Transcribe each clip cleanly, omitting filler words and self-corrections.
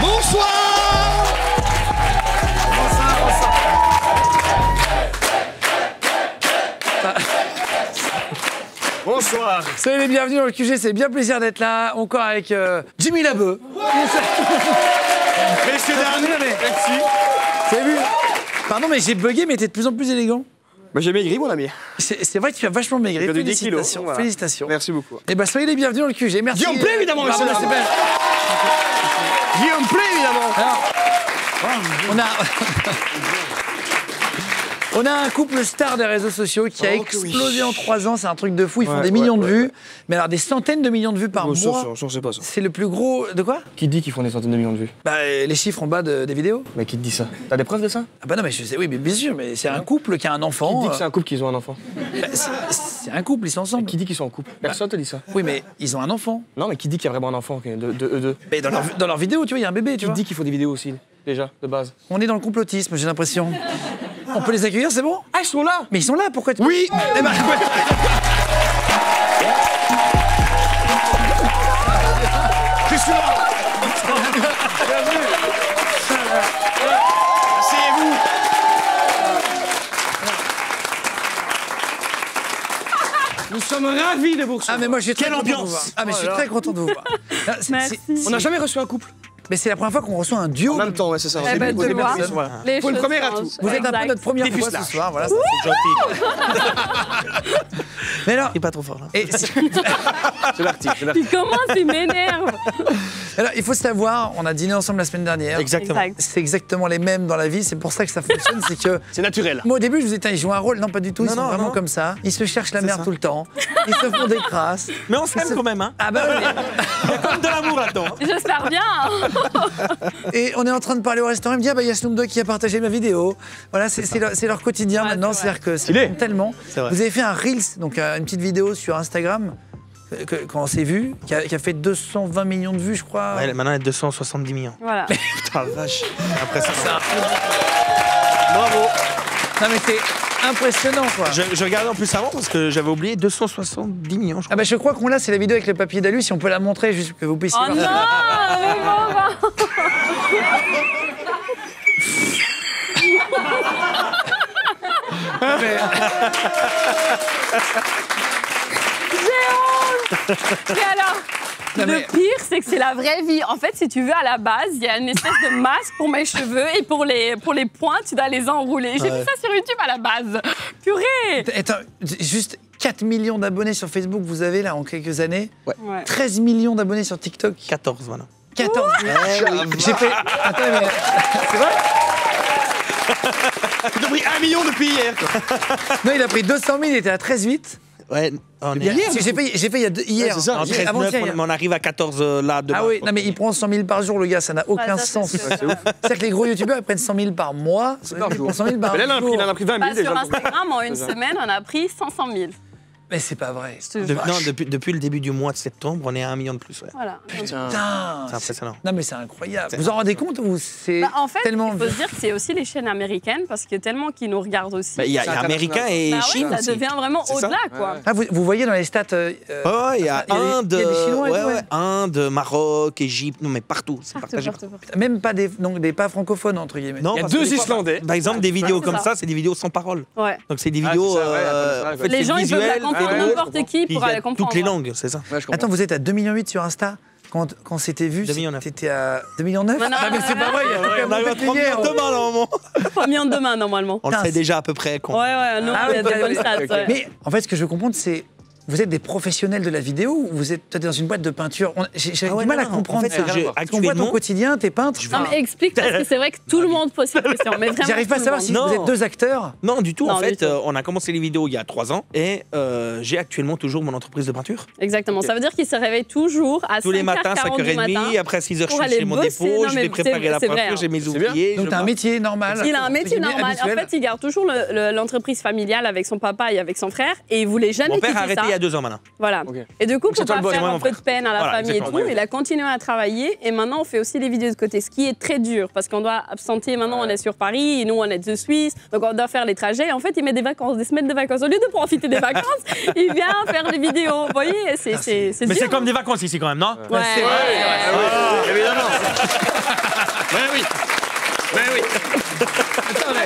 Bonsoir. Bonsoir. Soyez les bienvenus dans le QG, c'est bien plaisir d'être là. Encore avec Jimmy Labeu. Messieurs, dames, merci. Vous avez vu? Pardon, mais j'ai bugué, mais t'es de plus en plus élégant. Bah, j'ai maigri, mon ami. C'est vrai que tu as vachement maigri. J'ai perdu 10 kilos. Félicitations. Voilà. Félicitations. Merci beaucoup. Et bah, soyez les bienvenus dans le QG. Merci. Guillaume Play, évidemment, Bravo, monsieur. c'est belle. Guillaume Play, évidemment. Alors, on a un couple star des réseaux sociaux qui a explosé en 3 ans. C'est un truc de fou. Ils font des millions de vues. Mais alors, des centaines de millions de vues par mois. Ça, je sais pas ça. C'est le plus gros. De quoi? Qui dit qu'ils font des centaines de millions de vues? Bah, les chiffres en bas des vidéos. Mais qui te dit ça? T'as des preuves de ça? Ah bah non, mais je sais, oui, mais bien sûr, mais c'est un couple qui a un enfant. Qui dit que c'est un couple qu'ils ont un enfant? Bah, c'est un couple, ils sont ensemble. Qui dit qu'ils sont en couple? Personne te dit ça. Oui, mais ils ont un enfant. Non, mais qui dit qu'il y a vraiment un enfant de eux deux? Mais dans leur vidéo, tu vois, il y a un bébé, tu Qui vois. dit qu'il faut des vidéos aussi, déjà, de base? On est dans le complotisme, j'ai l'impression. On peut les accueillir, c'est bon? Ah, ils sont là! Mais ils sont là, pourquoi tu... Oui. Eh ben, Je suis là. Asseyez-vous. Nous sommes ravis de vous recevoir. Ah, mais moi, je suis très Quelle content de ambiance. vous voir. Ah, mais je suis très content de vous voir. Ah, Merci. On n'a jamais reçu un couple. Mais c'est la première fois qu'on reçoit un duo. En même temps, ouais, c'est ça. Eh ben, tu vois, Voilà. les Faut le choses premier changent. atout. Vous êtes un peu Exact. notre première fois Dépucelage. ce soir, voilà, ça c'est gentil. Mais alors... Il est pas trop fort là. Et, C'est l'article. Il commence, il m'énerve. alors, il faut savoir, on a dîné ensemble la semaine dernière. Exactement. Exact. C'est exactement les mêmes dans la vie, c'est pour ça que ça fonctionne, c'est que... C'est naturel. Moi au début je vous disais, ils jouent un rôle, non pas du tout, ils Non, sont non, vraiment non. comme ça. Ils se cherchent la merde ça. tout le temps, ils se font des crasses. Mais on s'aime quand même, hein. Ah bah oui. Il y a comme de l'amour là-dedans. hein. J'espère bien. Et on est en train de parler au restaurant, il me dit, ah bah il y a Snoop Dogg qui a partagé ma vidéo. Voilà, c'est leur quotidien Ouais, maintenant, c'est vrai. c'est-à-dire que ça Stylé. compte tellement. C'est vrai. Vous avez fait un Reels, donc une petite vidéo sur Instagram, quand on s'est vu, qui a fait 220 millions de vues je crois. Ouais, maintenant, il y a 270 millions. Voilà. Putain, la vache. Après ça, Bravo. Non mais c'est impressionnant quoi. je regardais en plus avant parce que j'avais oublié 270 millions, je Ah crois. bah je crois qu'on l'a, c'est la vidéo avec le papier d'alu, si on peut la montrer juste que vous puissiez Oh non, voir. mais bon, Mais- mais alors, Non, mais- le pire, c'est que c'est la vraie vie. En fait, si tu veux, à la base, il y a une espèce de masque pour mes cheveux et pour les points, tu dois les enrouler. J'ai vu ça sur YouTube à la base. Purée. Attends, juste 4 millions d'abonnés sur Facebook, vous avez là en quelques années. Ouais. 13 millions d'abonnés sur TikTok. 14, voilà. 14 millions. J'ai fait. Attends, mais. C'est vrai? Tu as pris 1 million depuis hier. Quoi. Non, il a pris 200 000, il était à 13,8. Ouais, on est Hier, parce que j'ai fait hier. Ouais, c'est ça. en 13,9, Avant-hier. mais on arrive à 14 là demain. Ah oui, non mais il prend 100 000 par jour, le gars, ça n'a aucun ça, sens. c'est sûr. C'est-à-dire que les gros youtubeurs ils prennent 100 000 par mois, Par ils jour. prennent 100 000 par Mais là, jour. il en a pris 20 000 Bah, sur déjà. Instagram, en une semaine, on a pris 500 000. Mais c'est pas vrai. Je te jure. Non, depuis le début du mois de septembre, on est à 1 million de plus. Ouais. Voilà. Putain, C'est impressionnant. Non mais c'est incroyable. Vous en rendez compte ou c'est Bah, en fait, tellement... il faut se dire que c'est aussi les chaînes américaines parce que tellement qu'ils nous regardent aussi. Bah, il y a C'est Américain et Bah Chine oui, ça aussi. devient vraiment C'est ça. au-delà, quoi. Ah, vous voyez dans les stats... Ouais, il y a il y a Inde, des Chinois et tout, ouais. Inde, Maroc, Égypte, non mais partout, c'est Partout, partagé. partout, partout. Même pas des pas francophones entre guillemets. Non, Il y a parce que 2 des fois, Islandais. Par exemple, des vidéos c'est comme ça. ça, c'est des vidéos sans parole. Ouais. Donc c'est des Ah, vidéos. c'est ça, ouais, comme ça, en fait, Les c'est gens, ils peuvent la visuel, comprendre ouais, n'importe qui puis il pour y aller a comprendre. toutes les langues, c'est ça. Ouais, je comprends. Attends, vous êtes à 2,8 millions sur Insta quand c'était vu, 2,9 millions. t'étais à 2,9 millions. Non, non, Ah mais c'est non, pas vrai, il y a On quelqu'un arrive à qui 3 hier. millions demain, normalement. 3 millions demain, normalement. On le Putain, fait déjà à peu près. Ouais, ouais, non, Ah il y a oui, des bonnes ok, stats. ok. ouais. Mais en fait, ce que je veux comprendre, c'est vous êtes des professionnels de la vidéo ou vous êtes peut-être dans une boîte de peinture. J'ai Ah ouais, du mal à non, non, comprendre en fait, ça. j'ai- Parce qu'on voit ton actuellement- quotidien, t'es peintre. Non, mais explique parce que c'est vrai que tout le monde pose cette question. Mais vraiment, J'arrive pas à tout le savoir monde. si Non. vous êtes deux acteurs. Non, du tout. Non, En du fait, tout. on a commencé les vidéos il y a 3 ans et j'ai actuellement toujours mon entreprise de peinture. Exactement. Ça veut dire qu'il se réveille toujours à 5h40 Tous les matins, du matin. 5h30. Après 6h, je pour suis aller chez mon bosser. dépôt. Non, Je mais vais préparer la c'est vrai, peinture. hein. J'ai mes bien. ouvriers. Donc je t'as un marche. métier normal. Il a un métier entre guillemets, normal. En habituel. fait, il garde toujours l'entreprise familiale avec son papa et avec son frère et il voulait jamais Mon père quitter a arrêté ça. il y a 2 ans maintenant. Voilà. Ok. Et du coup, c'est pour toi pas le boss, faire moi, un mon peu de frère. peine à la Voilà, famille et exactement, tout, il a continué à travailler et maintenant on fait aussi les vidéos de côté, ce qui est très dur parce qu'on doit absenter. Maintenant, on est sur Paris et nous, on est de Suisse, donc on doit faire les trajets. En fait, il met des vacances, des semaines de vacances. Au lieu de profiter des vacances, il vient faire des vidéos. Vous voyez, c'est Mais dur. c'est comme des vacances ici quand même, non? Ouais. Évidemment. oui. Mais oui. C'est vrai.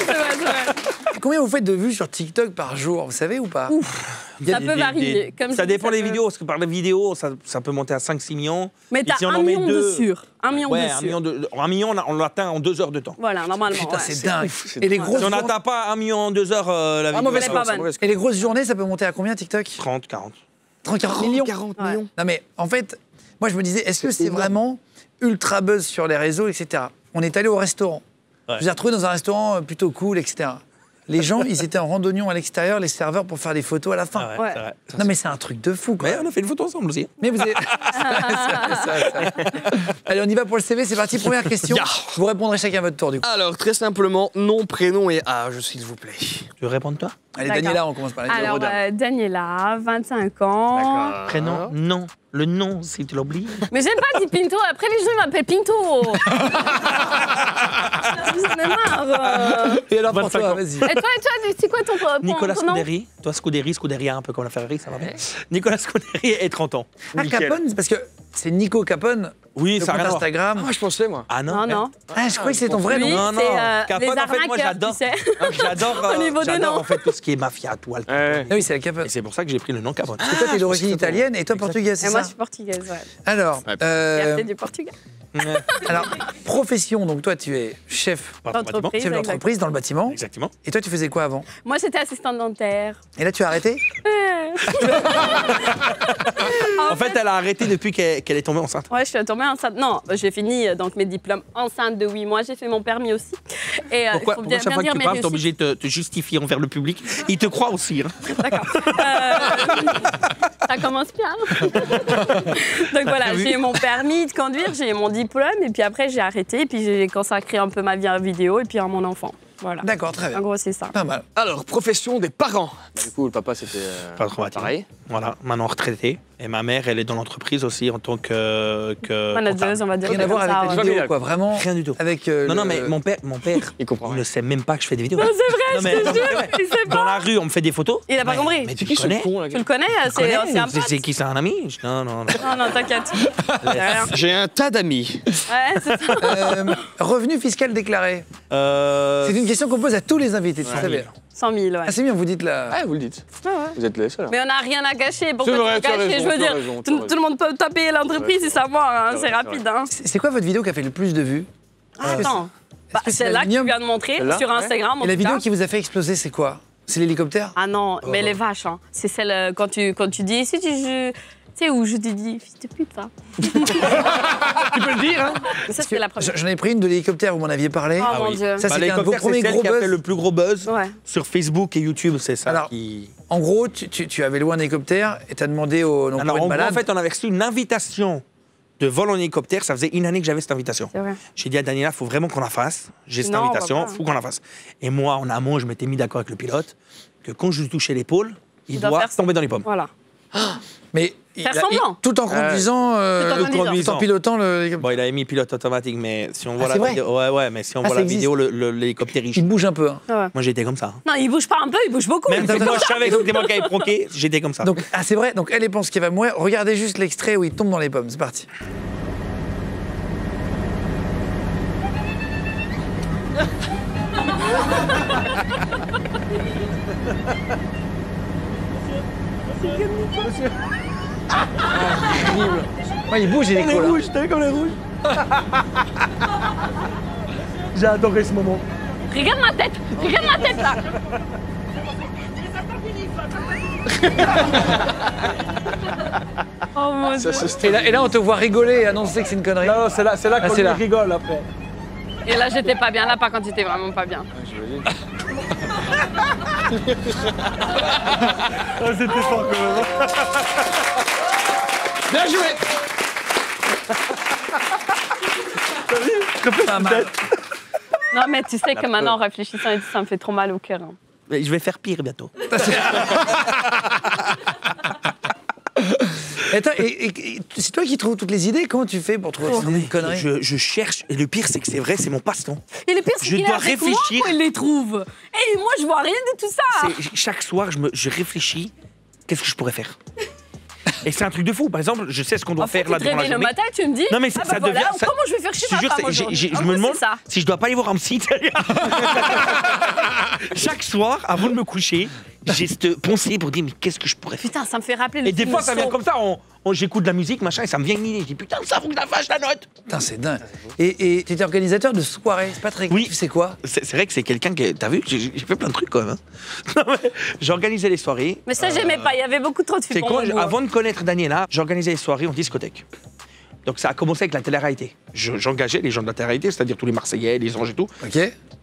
Combien vous faites de vues sur TikTok par jour, vous savez ou pas? Il y a Ça peut varier. Comme ça je dis, dépend ça des peut- vidéos, parce que par les vidéos, ça peut monter à 5-6 millions. Mais Et t'as si on 1 en met million deux- de sûr. 1 million Ouais, de 1 million, on l'atteint en 2 heures de temps. Voilà, normalement. Putain, ouais. c'est dingue. ouf, Et les Si grosses on journées- n'atteint pas 1 million en 2 heures, la vidéo, mauvaise Elle est com, pas c'est bonne. mauvaise com. Et les grosses journées, ça peut monter à combien TikTok? 30, 40. 30-40 millions? 40 Ouais. millions. Non mais en fait, moi je me disais, est-ce que c'est vraiment ultra buzz sur les réseaux, etc. On est allé au restaurant. Ouais. Je vous ai retrouvé dans un restaurant plutôt cool, etc. Les gens, ils étaient en randonnion à l'extérieur, les serveurs, pour faire des photos à la fin. Ah Ouais. c'est vrai. Non mais c'est un truc de fou, quoi. Mais on a fait une photo ensemble aussi. Mais vous avez... Allez, on y va pour le CV, c'est parti. Première question. Ya. Vous répondrez chacun à votre tour, du coup. Alors, très simplement, nom, prénom et âge, s'il vous plaît. Tu veux répondre toi? Allez, D'accord. Daniela, on commence par les Alors, Rodin. Daniela, 25 ans. Prénom? Non. Le nom, si tu l'oublies. Mais j'aime pas dire Pinto. Après, les gens ils m'appellent Pinto. J'en ai marre. Et alors pour 25 toi, ans. vas-y. Et toi, c'est quoi ton Nicolas ton nom? Scuderi. Toi, Scuderia, un peu comme la Ferrari, ça va bien. Nicolas Scuderi et 30 ans. Ah, Capone, parce que c'est Nico Capone, Oui, le ça a compte rien à voir. Instagram. Ah, je pensais, moi. Ah Non, non. Ah, je croyais que c'était ton vrai Lui, nom. Non, non. c'est Capone, les en fait, moi, arnaqueurs, j'adore. tu sais. J'adore Au niveau des j'adore, noms. en fait tout ce qui est mafia, tout. Ouais. Ah oui, c'est la Capone. Et c'est pour ça que j'ai pris le nom Capone. Parce que toi, t'es d'origine italienne et toi, portugaise, c'est Et moi, je ça? suis portugaise, ouais. Alors, Fierté du Portugal. alors, profession, donc toi, tu es chef, Entreprise, chef d'entreprise dans le bâtiment. Exactement. Et toi, tu faisais quoi avant? Moi, j'étais assistante dentaire. Et là, tu as arrêté? En fait, elle a arrêté depuis qu'elle est tombée enceinte. Ouais, je suis tombée enceinte. Non, j'ai fini donc mes diplômes enceinte de 8 mois. J'ai fait mon permis aussi. Et Pourquoi, il faut pourquoi chaque fois que dire tu mes parles, t'es réussites. obligé de te justifier envers le public? Il te croit aussi. Hein. D'accord. Ça commence bien. Donc voilà, j'ai eu mon permis de conduire, j'ai eu mon diplôme, et puis après j'ai arrêté, et puis j'ai consacré un peu ma vie à la vidéo, et puis à mon enfant. Voilà. D'accord, très En bien. gros, c'est ça. Pas mal. Alors, profession des parents. Du coup, le papa, c'était Pas traumatisant. pareil. Voilà, maintenant retraité. Et ma mère, elle est dans l'entreprise aussi en tant que Manageuse, on va dire. Rien à voir comme ça, avec ouais. la vidéo, Familial. quoi. Vraiment. Rien du tout. Avec. Non, non, mais mon père, Il comprend il rien. ne sait même pas que je fais des vidéos. Non, c'est vrai, Non, mais je te attends, jure, ouais. il sait Dans pas. la rue, on me fait des photos. Il a pas compris. Mais tu Qui le ce connais? con, là Tu le connais, Tu connais c'est un pote. C'est qui, c'est un ami? Non, non, non. Non, non, t'inquiète. C'est rien. J'ai un tas d'amis. Ouais, c'est ça. Revenu fiscal déclaré. C'est une question qu'on pose à tous les invités, tu savais. 100 000, ouais. Ah, c'est bien, vous dites là. Ah, vous le dites. Ouais, ouais. Vous êtes les seuls. Mais on n'a rien à cacher. Pourquoi C'est vrai, tu tu as cacher? raison, Je veux tu as dire, raison, tu as tout raison. le monde peut taper l'entreprise, c'est savoir, hein, C'est c'est vrai, rapide. Hein. C'est quoi votre vidéo qui a fait le plus de vues? Attends, bah, que c'est celle-là que tu l'aluminium viens de montrer Celle-là, sur ouais. Instagram. en Et la tout vidéo cas. qui vous a fait exploser, c'est quoi? C'est l'hélicoptère? Ah non, mais les vaches, hein. C'est celle quand tu dis, si tu sais où je te dis, fils de pute, va. Tu peux le dire, hein? Ça, c'est la première. J'en ai pris une de l'hélicoptère, vous m'en aviez parlé. Oh mon oui. Dieu. Ça, c'était un de vos l'hélicoptère, premiers c'est celle gros qui a fait buzz. le plus gros buzz Ouais. sur Facebook et YouTube, c'est ça Alors, qui... En gros, tu avais loué un hélicoptère et t'as demandé au donc, Alors, pour en une gros, balade. en fait, on avait reçu une invitation de vol en hélicoptère. Ça faisait une année que j'avais cette invitation. C'est vrai. J'ai dit à Daniela, il faut vraiment qu'on la fasse. J'ai cette Non, on va invitation, pas. il faut qu'on la fasse. Et moi, en amont, je m'étais mis d'accord avec le pilote que quand je lui touchais l'épaule, il dois doit faire ça. tomber dans les pommes. Voilà. Mais Faire semblant. tout en conduisant, Tout en pilotant le. Bon, il avait mis pilote automatique, mais si on voit Ah, la c'est vrai vidéo, ouais, mais si on Ah, voit ça la vidéo, existe. l'hélicoptère il Il bouge un peu. Hein. Ah ouais. Moi, j'étais comme ça. Non, il bouge pas un peu, il bouge beaucoup. Même Il si fait moi, comme je ça. savais que c'était moi qui avais proqué, j'étais comme ça. Donc, ah, c'est vrai, donc elle pense qu'il va mourir. Regardez juste l'extrait où il tombe dans les pommes. C'est parti. Ouais, il bouge, il est cool. Hein. t'as vu comme les rouges. J'ai adoré ce moment. Regarde ma tête là. Oh mon Dieu. Et là, on te voit rigoler et annoncer que c'est une connerie. Non, c'est là Ah, c'est là. rigole après. Et là, j'étais pas bien. Là, par contre, j'étais vraiment pas bien. C'était fort quand même. Bien joué! Pas mal. Non, mais tu sais que maintenant, en réfléchissant et tout, ça me fait trop mal au cœur. Hein. Mais je vais faire pire bientôt. Attends, et c'est toi qui trouves toutes les idées. Comment tu fais pour trouver Non, des mais conneries? je cherche, et le pire, c'est que c'est vrai, c'est mon passe-temps. Et le pire, c'est Je qu'il est dois avec réfléchir. moi quand il les trouve. Et moi, je vois rien de tout ça. Chaque soir, je réfléchis, qu'est-ce que je pourrais faire? Et c'est un truc de fou. Par exemple, je sais ce qu'on doit En fait, faire là tu te devant la réveilles le journée. matin, tu me dis. Non, mais ah ça bah voilà, devient- ça- comment je vais faire Je chez te ma jure, femme aujourd'hui. je En me gros, demande c'est ça. si je dois pas aller voir un psy. Chaque soir, avant de me coucher, j'ai cette pensée pour dire mais qu'est-ce que je pourrais faire. Putain, ça me fait rappeler le Et des film fois, ça vient Saut. comme ça. J'écoute de la musique, machin, et ça me vient une idée. Je dis putain, ça faut que je la fasse la note. Putain, c'est dingue. Et tu étais organisateur de soirées, c'est pas très Oui. c'est quoi? C'est vrai que c'est quelqu'un qui. T'as vu, j'ai fait plein de trucs quand même. Hein. Non, mais j'organisais les soirées. Mais ça, j'aimais pas. Il y avait beaucoup trop de filles C'est pour quand, mon goût. avant de connaître Daniela, j'organisais les soirées en discothèque. Donc ça a commencé avec la télé-réalité. J'engageais les gens de la télé-réalité, c'est-à-dire tous les Marseillais, les Anges et tout. Ok.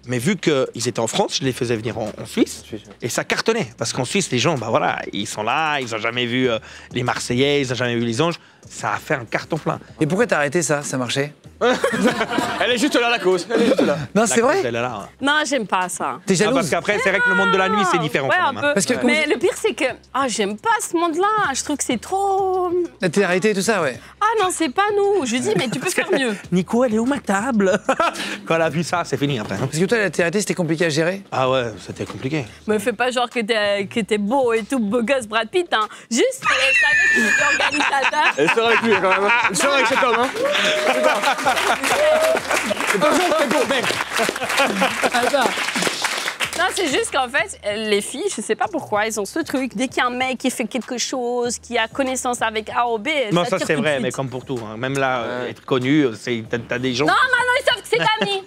Mais vu qu'ils étaient en France, je les faisais venir en Suisse. Et ça cartonnait. Parce qu'en Suisse, les gens, bah voilà, ils sont là, ils n'ont jamais vu les Marseillais, ils n'ont jamais vu les Anges. Ça a fait un carton plein. Et pourquoi t'as arrêté ça? Ça marchait? Elle est juste là, la cause. Elle est juste là. Non, c'est vrai? Elle est là, hein. Non, j'aime pas ça. T'es Ah, jalouse? parce qu'après, c'est vrai que le monde de la nuit, c'est différent Ouais, quand un même. peu. Hein. Parce que Mais le pire, c'est que j'aime pas ce monde-là. Je trouve que c'est trop. La télé-réalité et tout ça, ouais. Ah non, c'est pas nous. Je lui dis, mais tu peux faire mieux. Nico, elle est où ma table? Quand elle a vu ça, c'est fini après. Hein. Parce que toi, la télé-réalité, c'était compliqué à gérer? Ah ouais, c'était compliqué. Me fais pas genre que t'es beau et tout, beau gosse Brad Pitt. Hein. Juste, elle savait que j'étais organisateur. Elle sort avec lui quand même. Elle sort avec cet homme. Hein. C'est pas genre que t'es beau, mec. Attends. Non, c'est juste qu'en fait, les filles, je sais pas pourquoi, elles ont ce truc. Dès qu'il y a un mec qui fait quelque chose, qui a connaissance avec A ou B, Non, ça tire c'est tout de vrai, suite. mais comme pour tout. Hein. Même là, être connu, t'as des gens. Non, maintenant ils savent que c'est Dani.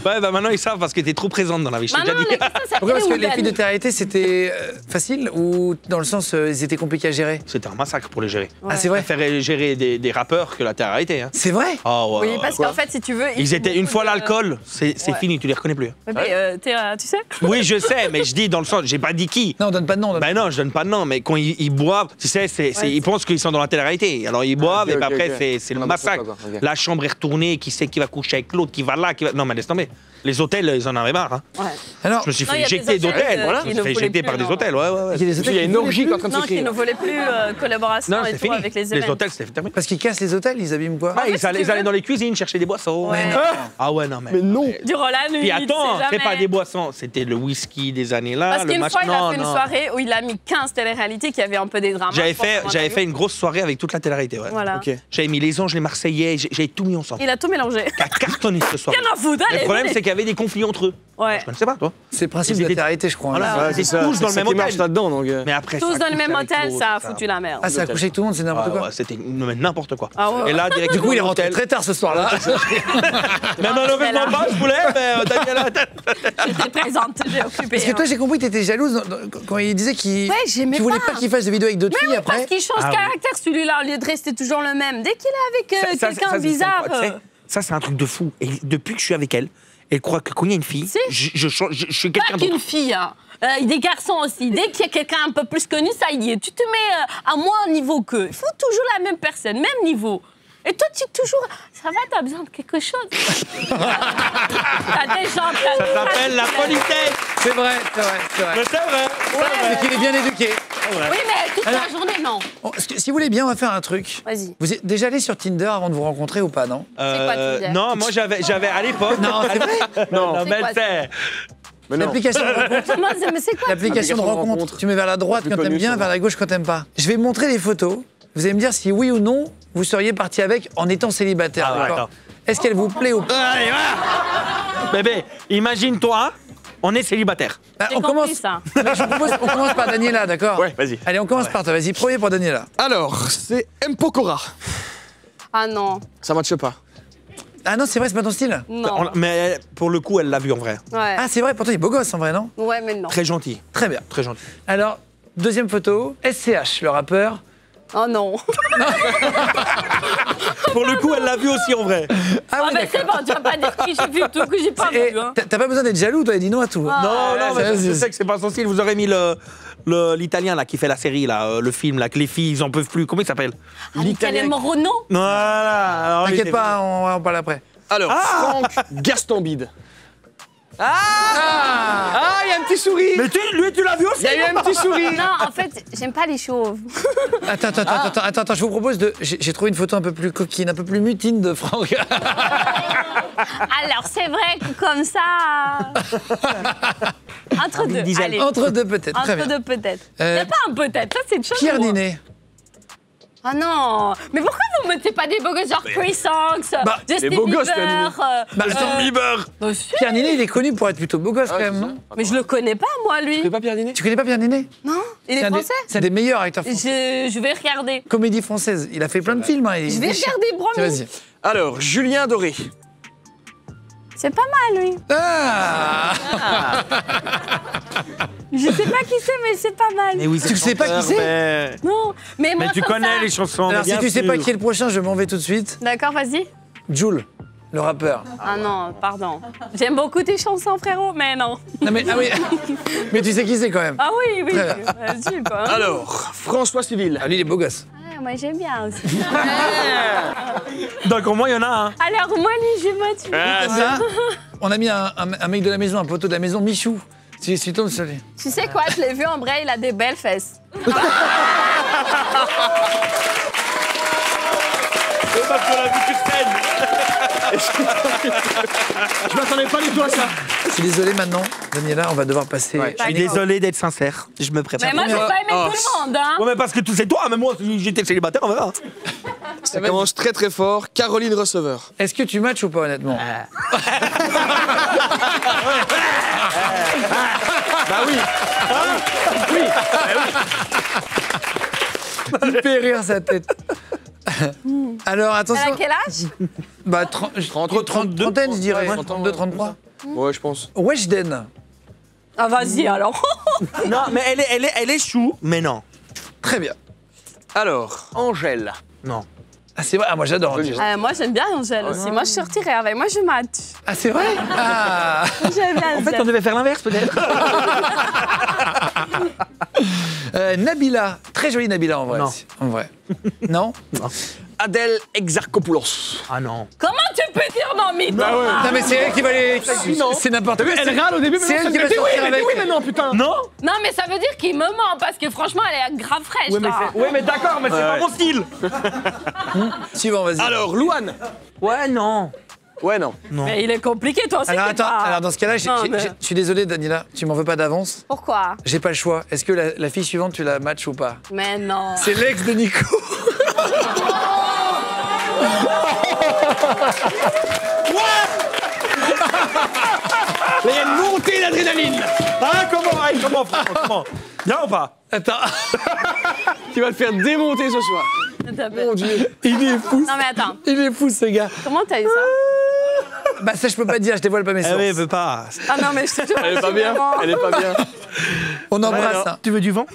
Ouais, bah maintenant ils savent parce que t'es trop présente dans la vie. Je t'ai déjà Maintenant, dit. mais ça Pourquoi? Parce que les Dani. filles de télé-réalité, c'était facile ou dans le sens, ils étaient compliqués à gérer? C'était un massacre pour les gérer. Ah, c'est vrai? Je préférais gérer des rappeurs que la télé-réalité. Hein. C'est vrai? Ah ouais. Oui, ouais. parce qu'en fait, si tu veux. Ils étaient une fois l'alcool, c'est Ouais. fini, tu les reconnais plus. Mais, tu sais. Oui, je sais, mais je dis dans le sens, j'ai pas dit qui. Non, on donne pas de nom. on donne- Ben non, je donne pas de nom, mais quand ils boivent, tu sais, ils pensent qu'ils sont dans la télé-réalité. Alors ils boivent ok, et puis ok, après, ok. c'est le Non, massacre. d'accord, ok. La chambre est retournée, qui sait qui va coucher avec l'autre, qui va là, qui va. Non, mais laisse tomber. Les hôtels, ils en avaient marre. Hein. Ouais. Alors, Je me suis Non, fait il y a des éjecter hôtels, d'hôtels. voilà. Je me qui suis ne fait voulaient éjecter plus, par des non. hôtels. Ouais, ouais, il y a ouais. des hôtels Il y a qui une voulaient orgie plus. qui est en train de Non, se qui créer. ne voulaient plus collaboration Non, et c'est tout fini. avec les Les événements. hôtels, c'était terminé. Parce qu'ils cassent les hôtels, ils abîment quoi? Ah, fait, ils si allaient tu veux- dans les cuisines chercher des boissons. Ouais. Ah ouais, non, mais. Mais non. Durant la nuit. Puis tu attends, sais c'est jamais. pas des boissons, c'était le whisky des années là. Parce le qu'une match. fois, il a Non, fait une non. soirée où il a mis 15 téléréalités qui avaient un peu des dramas. J'avais je pense, fait, pendant j'avais ta fait vie. une grosse soirée avec toute la télé-réalité. Ouais. Voilà. Ok. J'avais mis les Anges, les Marseillais, j'avais tout mis ensemble. Il a tout mélangé. Ça a cartonné ce soir. Rien à foutre, Le allez, problème, venez. c'est qu'il y avait des conflits entre eux. Ouais. Je connaissais pas, toi. C'est le principe Ils de la étaient- télé-réalité, je crois. Voilà. là. Ouais, c'est ça. tous dans le C'est même ça qui marche hôtel. là-dedans, donc. Mais après, Tous ça dans le couchait même avec hôtel, l'autre, ça a foutu la merde. Ah, ça a couché avec tout le monde, c'est n'importe Ah quoi. ouais, c'était n'importe quoi. Ah ouais. Et là, direct. Du coup, il est rentré hôtel. très tard ce soir-là. Non, malheureusement pas, je voulais, mais Daniela. J'étais présente, j'ai occupé. Parce que toi, j'ai compris que t'étais jalouse quand il disait qu'il. Ouais, j'aimais Tu voulais pas. pas qu'il fasse de vidéos avec d'autres filles Parce après. qu'il change Ah de oui. caractère, celui-là, au lieu de rester toujours le même. Dès qu'il est avec Ça, quelqu'un c'est bizarre. sympa, tu sais. Ça, c'est un truc de fou. Et depuis que je suis avec elle, elle croit que quand il y a une fille, Si. je suis Pas quelqu'un d'autre. qu'une fille, hein. Des garçons aussi. Dès qu'il y a quelqu'un un peu plus connu, ça y est, tu te mets à moins niveau qu'eux. Il faut toujours la même personne, même niveau. Et toi, tu es toujours. Ça va, t'as besoin de quelque chose. T'as des gens. Ça s'appelle la politesse. C'est vrai, c'est vrai, c'est vrai. Mais c'est vrai. C'est qu'il est bien éduqué. Oui, mais toute la journée, non. Si vous voulez bien, on va faire un truc. Vas-y. Vous êtes déjà allé sur Tinder avant de vous rencontrer ou pas, non? C'est quoi, Tinder? Non, moi j'avais à l'époque. Non, c'est vrai. Non, C'est mais quoi, c'est. Mais non. L'application de rencontre. Mais c'est quoi? L'application de rencontre. Tu mets vers la droite Plus quand t'aimes connu, bien, ça. vers la gauche quand t'aimes pas. Je vais montrer les photos. Vous allez me dire si oui ou non vous seriez parti avec en étant célibataire. Ah ouais, d'accord d'accord. Est-ce qu'elle vous plaît ou pas? Allez, va. Bébé, imagine-toi, on est célibataire. Ah, J'ai on compris commence. ça. Je vous propose, on commence par Daniela, d'accord? Ouais, vas-y. Allez, on commence par toi. Vas-y, premier pour Daniela. Alors, c'est Mpokora. Ah non. Ça matche pas. Ah non, c'est vrai, c'est pas ton style. Non. Mais pour le coup, elle l'a vu en vrai. Ouais. Ah, c'est vrai, pourtant il est beau gosse en vrai, non? Ouais, mais non. Très gentil, Très bien. très gentil. Alors, deuxième photo, SCH, le rappeur. Oh non. Pour le coup, elle l'a vu aussi en vrai. Ah Ah, oui, mais c'est bon, tu vas pas dire qui j'ai vu tout, que j'ai pas Et vu. Hein. t'as pas besoin d'être jaloux, toi, il dit non à tout. Ah. Non, mais je c'est- sais que c'est pas son style. Vous aurez mis l'italien là qui fait la série là, le film là, que les filles ils en peuvent plus. Comment il s'appelle? L'Italien Renault. Voilà. Alors, il T'inquiète était- pas, on en parle après. Alors, Franck Gastambide. Ah, il y a un petit sourire. Mais lui, tu l'as vu aussi? Il y a eu un petit sourire. Non, en fait, j'aime pas les chauves. Attends, je vous propose de. J'ai trouvé une photo un peu plus coquine, un peu plus mutine de Franck. Alors, c'est vrai que comme ça. Entre deux. Diesel. Allez. Entre deux, peut-être. Très Entre bien. deux, peut-être. Il n'y a pas un peut-être. Ça, c'est une chose. Pierre pour moi. Ninet. Ah non. Mais pourquoi vous mettez pas des beaux gosses genre Chris Hanks, Justin beaux gosses, Bieber Justin Bieber. Bah, si. Pierre Ninet, il est connu pour être plutôt beau gosse quand même, non? Mais je le connais pas, moi, lui. Tu connais pas Pierre Ninet? Tu connais pas Pierre Ninet? Non, il est C'est un des- français. C'est un des meilleurs acteurs français. Je vais regarder. Comédie française. Il a fait plein de films. Hein, Je vais regarder, promis. Vas-y. Alors, Julien Doré. C'est pas mal, lui. Ah Je sais pas qui c'est, mais c'est pas mal. Mais oui, Tu sais pas qui c'est? c'est Non, mais moi, Mais tu comme connais ça- les chansons. Alors, si bien tu sais pas sûr. qui est le prochain, je m'en vais tout de suite. D'accord, vas-y. Jules, le rappeur. Ah non, pardon. J'aime beaucoup tes chansons, frérot, mais non. Non, mais, ah oui. Mais tu sais qui c'est quand même. Ah oui, oui. Très Vas-y, quoi. Alors, François Civil. Ah, lui, il est beau gosse. Ah, moi, j'aime bien aussi. Donc au moins il y en a un. Alors, moi, lui, je me tue. Ça, on a mis un mec de la maison, un poteau de la maison, Michou. Si tu tombes sur lui. Tu sais quoi, je l'ai vu en vrai, il a des belles fesses. C'est parce qu'on l'a vu sur scène. Je m'attendais pas du tout à ça. Je suis désolé maintenant, Daniela, on va devoir passer. Ouais. Je suis désolé d'être sincère. Je me prépare. Mais moi, j'ai pas aimé tout le monde, hein. Ouais, mais parce que tout c'est toi, mais moi, si j'étais célibataire, on verra. Ça commence très très fort. Caroline Receveur. Est-ce que tu matches ou pas, honnêtement? Bah oui. Il fait rire sa tête. Alors, Elle attention. a quel âge? Bah, trentaine, je dirais. Ouais, 32, 33. Ouais, je pense. Weshden. Ah, vas-y, alors. Non, mais elle est chou, mais non. Très bien. Alors, Angèle. Non. Ah, c'est vrai, ah, moi j'adore. Joli. Angèle. Moi, j'aime bien Angèle aussi. Moi, je sortirais avec. Moi, je match. Ah, c'est vrai? Ah. J'aime bien En fait, on devait faire l'inverse, peut-être. Nabila. Très jolie Nabila en vrai. Non. En vrai. Non? Adèle Exarchopoulos. Ah non. Comment tu peux dire non, mais non? Non, mais c'est elle qui va les. non. C'est n'importe quoi. Elle râle au début, mais C'est non, elle ça qui me va fait- sortir oui, mais avec. oui, mais non, putain. Non. Non, mais ça veut dire qu'il me ment parce que franchement, elle est grave fraîche. là. mais d'accord, mais c'est pas mon style. Suivant, vas-y. Alors, Louane. Ouais, non. Ouais, non. Mais il est compliqué, toi aussi. Alors t'es attends, pas- alors dans ce cas-là, Non, mais- je suis désolé, Daniela, tu m'en veux pas d'avance. Pourquoi? J'ai pas le choix. Est-ce que la fille suivante, tu la matches ou pas? Mais non. C'est l'ex de Nico. Là, il y a une montée d'adrénaline. Ah, comment, hey, comment, franchement. Bien ou pas? Attends, Tu vas le faire démonter ce soir. mon Dieu, il est fou. Non, mais attends. Il est fou, ce gars. Comment t'as eu ça? Bah ça, je peux pas te dire, je dévoile pas mes Eh sources. oui, veut pas. Ah non, mais je te jure. Elle est pas bien. Elle est pas bien. On embrasse. Hein. Tu veux du vent?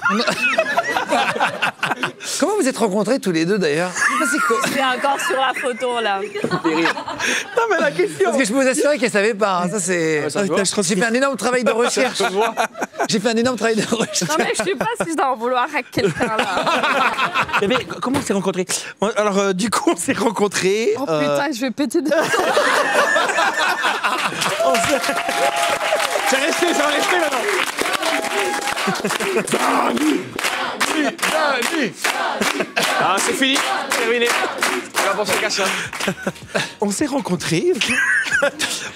Comment vous êtes rencontrés tous les deux d'ailleurs? C'est quoi? C'est encore sur la photo, là. Non, mais la question. Parce que je peux vous assurer qu'elle savait pas. Hein. Ça c'est. ça se voit. J'ai fait un énorme travail de recherche. J'ai fait un énorme travail de recherche. Non, mais je sais pas si je dois en vouloir à quelqu'un, là. Eh bien, comment on s'est rencontrés? Alors, du coup, on s'est rencontrés. Oh putain, je vais péter de... C'est resté, ça va rester maintenant. Ah, c'est fini. Terminé. On va penser qu'à ça. On s'est rencontrés.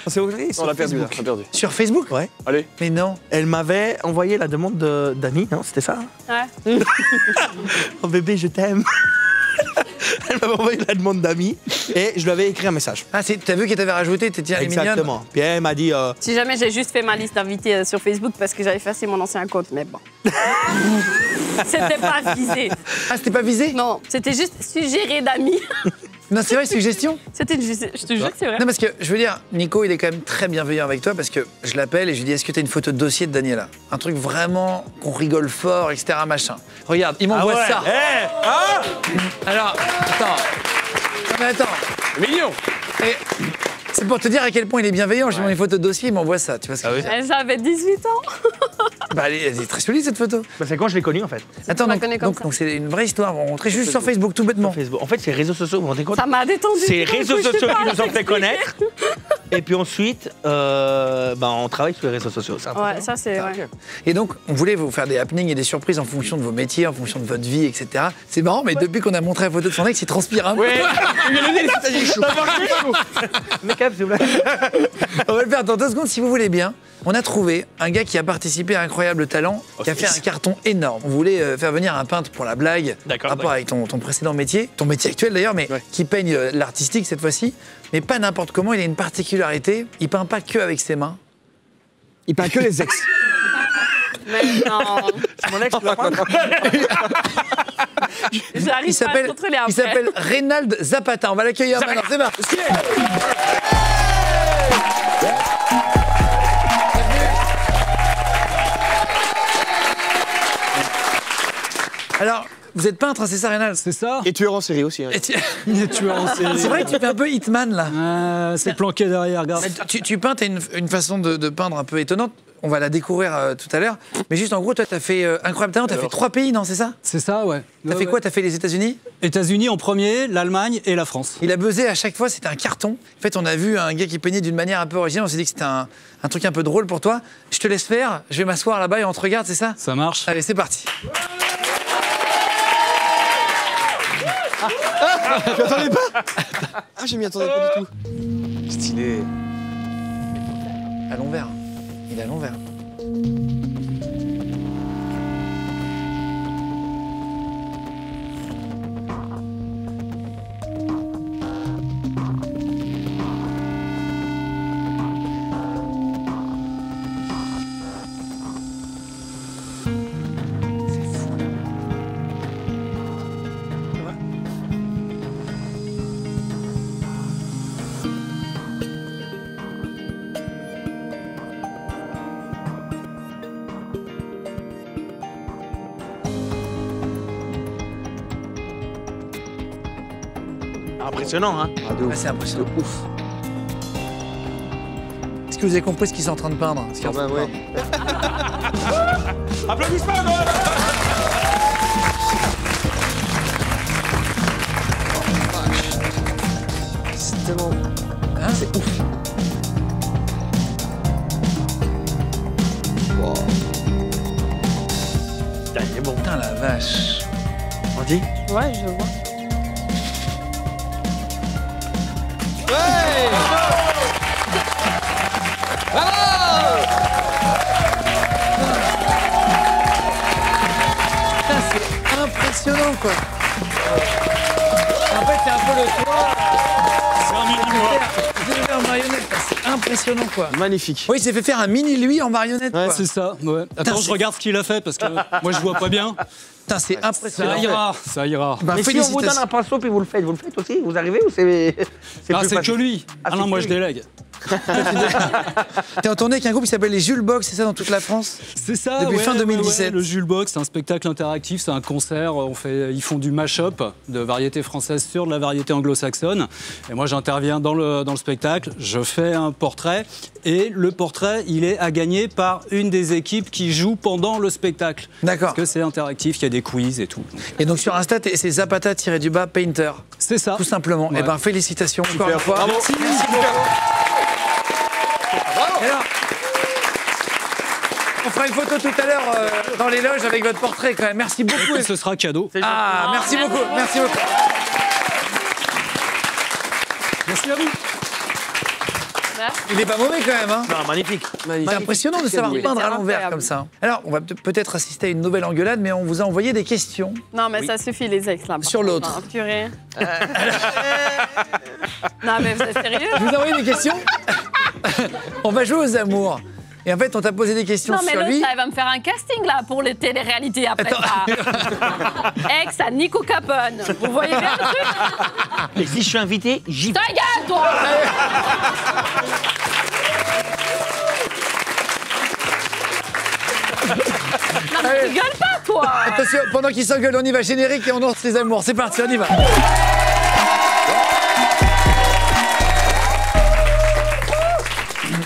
On s'est rencontrés sur On l'a perdu, là. Facebook. On l'a perdu. Sur Facebook? Ouais. Allez. Mais non. Elle m'avait envoyé la demande d'Annie, non? C'était ça? Ouais. Oh bébé, je t'aime. Elle m'avait envoyé la demande d'amis et je lui avais écrit un message. Ah, t'as vu qu'elle t'avait rajouté, t'es mignonne. Exactement. Puis elle m'a dit. Si jamais j'ai juste fait ma liste d'invités sur Facebook parce que j'avais effacé mon ancien compte, mais bon. C'était pas visé. Ah, c'était pas visé? Non, c'était juste suggéré d'amis. Non, c'est vrai, suggestion? C'était juste... Je te jure que c'est vrai. Non, parce que je veux dire, Nico, il est quand même très bienveillant avec toi parce que je l'appelle et je lui dis, est-ce que t'as une photo de dossier de Daniela? Un truc vraiment qu'on rigole fort, etc. machin. Regarde, il m'envoie ça. Eh, hein? Alors, attends. Non, mais attends. Mignon. Et c'est pour te dire à quel point il est bienveillant. Je lui demande une photo de dossier, il m'envoie ça. Tu vois ce que je veux dire? J'avais 18 ans. Bah, elle est très jolie cette photo. Bah, c'est quand je l'ai connue en fait. Attends, la donc connais comme ça. donc c'est une vraie histoire. On rentrait juste sur Facebook, tout bêtement. Facebook. En fait, c'est les réseaux sociaux, vous vous rendez compte? Ça m'a détendu. C'est les réseaux Du coup, je sais sociaux pas qui nous ont fait expliquer. connaître. Et puis ensuite, on travaille sur les réseaux sociaux. C'est important. Ouais, ça c'est... Ouais. Et donc, on voulait vous faire des happenings et des surprises en fonction de vos métiers, en fonction de votre vie, etc. C'est marrant, mais depuis qu'on a montré la photo de son ex, il transpire un peu. Ouais. Il vient de le dire, c'est chaud. Make-up, s'il vous plaît. On va le faire dans 2 secondes si vous voulez bien. On a trouvé un gars qui a participé à Incroyable Talent, qui a fait un carton énorme. On voulait faire venir un peintre pour la blague, rapport avec ton précédent métier, ton métier actuel d'ailleurs, mais qui peigne l'artistique cette fois-ci. Mais pas n'importe comment, il a une particularité, il peint pas que avec ses mains. Il peint que les ex. Mais non. C'est mon ex qui l'a peint. J'arrive pas à le contrôler après. Il s'appelle Reynald Zapata. On va l'accueillir maintenant. C'est parti. Alors, vous êtes peintre, hein, c'est ça, Reynald? C'est ça. Et tueur en série aussi. Hein. Il est tueur en série. C'est vrai que tu fais un peu Hitman, là. C'est planqué derrière, regarde. Tu peins, t'as une façon de peindre un peu étonnante. On va la découvrir tout à l'heure. Mais juste, en gros, toi, t'as fait Incroyable Talent, t'as fait 3 pays, non, c'est ça? C'est ça, ouais. T'as fait quoi? T'as fait les États-Unis? États-Unis en premier, l'Allemagne et la France. Il a buzzé à chaque fois, c'était un carton. En fait, on a vu un gars qui peignait d'une manière un peu originale. On s'est dit que c'était un truc un peu drôle pour toi. Je te laisse faire. Je vais m'asseoir là-bas et on te regarde, c'est ça? Ça marche. Allez, c'est parti. Je m'attendais pas. Ah, je m'y attendais pas du tout. Stylé. À l'envers. Il est à l'envers. Impressionnant, hein? Ah, de ouf. Ah, c'est impressionnant. De ouf. Est-ce que vous avez compris ce qu'ils sont en train de peindre? Ce qu'ils Ah sont en bah train de ouais. peindre Applaudissements! C'est tellement... Hein, c'est ouf. Wow. Putain, il est bon. Putain, la vache. On dit? Ouais, je vois. Putain, c'est impressionnant, quoi. En fait, c'est un peu le toit. C'est un mini-moi. Désolé en marionnette, c'est impressionnant, quoi. Magnifique. Oui, il s'est fait faire un mini lui en marionnette, Ouais, quoi. C'est ça, ouais. Attends, je regarde ce qu'il a fait parce que moi je vois pas bien. Putain, c'est impressionnant. Ça ira, ça ira. Bah, Mais si on vous donne félicitations. un pinceau puis vous le faites aussi? Vous arrivez ou c'est Ah, plus c'est que facile? lui. Ah, Ah non, c'est moi que je lui. délègue. T'es en tournée avec un groupe qui s'appelle les Jules Box, c'est ça, dans toute la France? C'est ça. Depuis ouais, fin ouais, 2017. ouais. Le Jules Box, c'est un spectacle interactif, c'est un concert. Ils font du mash-up de variété française sur de la variété anglo-saxonne. Et moi, j'interviens dans le spectacle. Je fais un portrait et le portrait, il est à gagner par une des équipes qui joue pendant le spectacle. D'accord. Parce que c'est interactif, il y a des quiz et tout. Et donc sur Insta, c'est Zapata-Painter. C'est ça. Tout simplement. Ouais. Eh ben, félicitations encore une fois. Bravo. Merci beaucoup. Et alors, on fera une photo tout à l'heure dans les loges avec votre portrait quand même. Merci beaucoup. Et ce sera cadeau. Ah, merci beaucoup. Merci beaucoup. Merci à vous. Il est pas mauvais quand même, hein? Non, magnifique. C'est impressionnant de savoir Oui. peindre à C'est l'envers incroyable. comme ça. Alors, on va peut-être assister à une nouvelle engueulade, mais on vous a envoyé des questions. Non, mais ça suffit, les ex, là. Sur l'autre. Non, purée. Non, mais vous êtes sérieux? Je vous ai envoyé des questions. On va jouer aux amours. Et en fait, on t'a posé des questions Non, mais sur l'autre, lui. là, elle va me faire un casting, là, pour les téléréalités après ça. Ex à Nico Capone. Vous voyez bien le truc? Et si je suis invité, j'y vais. Ta gueule, toi! Non, mais rigole pas, toi! Attention, pendant qu'ils s'engueulent, on y va générique et on lance les amours. C'est parti, on y va.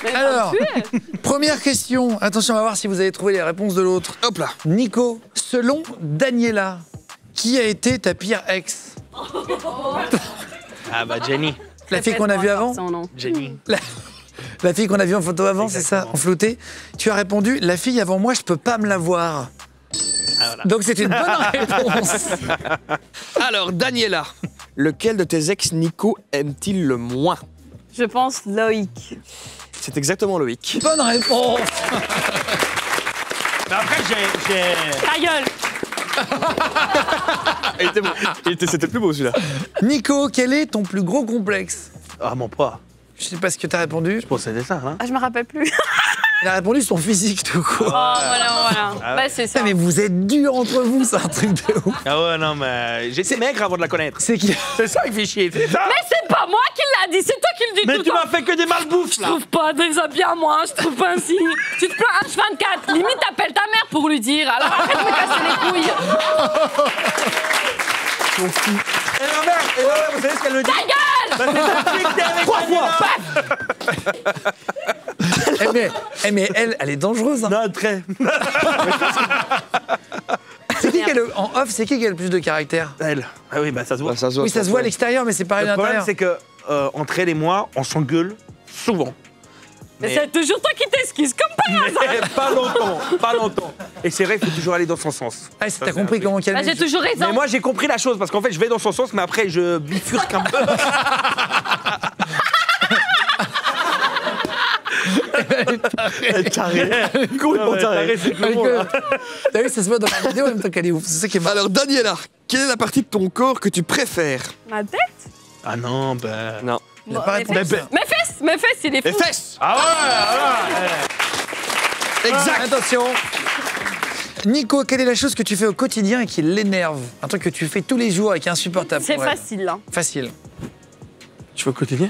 Mais Alors, va me tuer. première question. Attention, on va voir si vous avez trouvé les réponses de l'autre. Hop là. Nico, selon Daniela, qui a été ta pire ex? Ah bah Jenny. La fille qu'on a vue avant? Son nom. Jenny. La fille qu'on a vue en photo avant, c'est ça, en flouté. Tu as répondu, la fille avant moi, je peux pas me la voir. Ah, voilà. Donc c'est une bonne réponse. Alors, Daniela, lequel de tes ex Nico aime-t-il le moins? Je pense Loïc. C'est exactement Loïc. Bonne réponse. Mais après, j'ai. Ta gueule. Il était bon. C'était plus beau celui-là. Nico, quel est ton plus gros complexe? Ah, mon pas. Je sais pas ce que t'as répondu. Je pensais que c'était ça, hein. Ah, je me rappelle plus. Il a répondu son physique tout court. Oh, voilà. Ah ouais. Bah, c'est ça. Mais vous êtes durs entre vous, c'est un truc de ouf. Ah ouais, non, mais j'étais maigre avant de la connaître. C'est qui? C'est ça qui fait chier, c'est ça. Mais c'est pas moi qui l'a dit, c'est toi qui le dis Mais tout tu le temps. m'as fait que des malbouffes, Je là. trouve pas déjà bien, moi. Je trouve pas ainsi. Tu te plains H24. Limite, t'appelles ta mère pour lui dire. Alors arrête de me casser les couilles. Et ma mère, vous savez ce qu'elle me dit? Ta gueule! Bah, c'est ta fille que t'es avec 3 fois. Mais elle est dangereuse. Hein. Non, très. C'est qui en off, c'est qui a le plus de caractère? Elle. Ah oui, bah ça se voit. Ouais, ça se voit, Oui, ça se voit à l'extérieur, mais c'est pareil à Le problème, l'intérieur. c'est que entre elle et moi, on s'engueule souvent. Mais c'est toujours toi qui t'excuses, comme par hasard. Pas longtemps. Et c'est vrai, il faut toujours aller dans son sens. Ah, t'as compris comment calmer. Bah, j'ai toujours raison. Mais moi, j'ai compris la chose, parce qu'en fait, je vais dans son sens, mais après, je bifurque un peu. Elle est tarée. Complètement tarée. c'est tout le monde, hein. T'as vu, ça se voit dans la vidéo en même temps qu'elle est ouf. C'est ça qui est marrant. Alors, Daniela, quelle est la partie de ton corps que tu préfères? Ma tête? Ah non, bah. Non. Il a pas répondu. Mes fesses, il est Les fou. fesses. Ah ouais, Exact. Attention. Nico, quelle est la chose que tu fais au quotidien et qui l'énerve? Un truc que tu fais tous les jours et qui est insupportable. C'est pour elle. facile, hein. Facile. Tu fais au quotidien?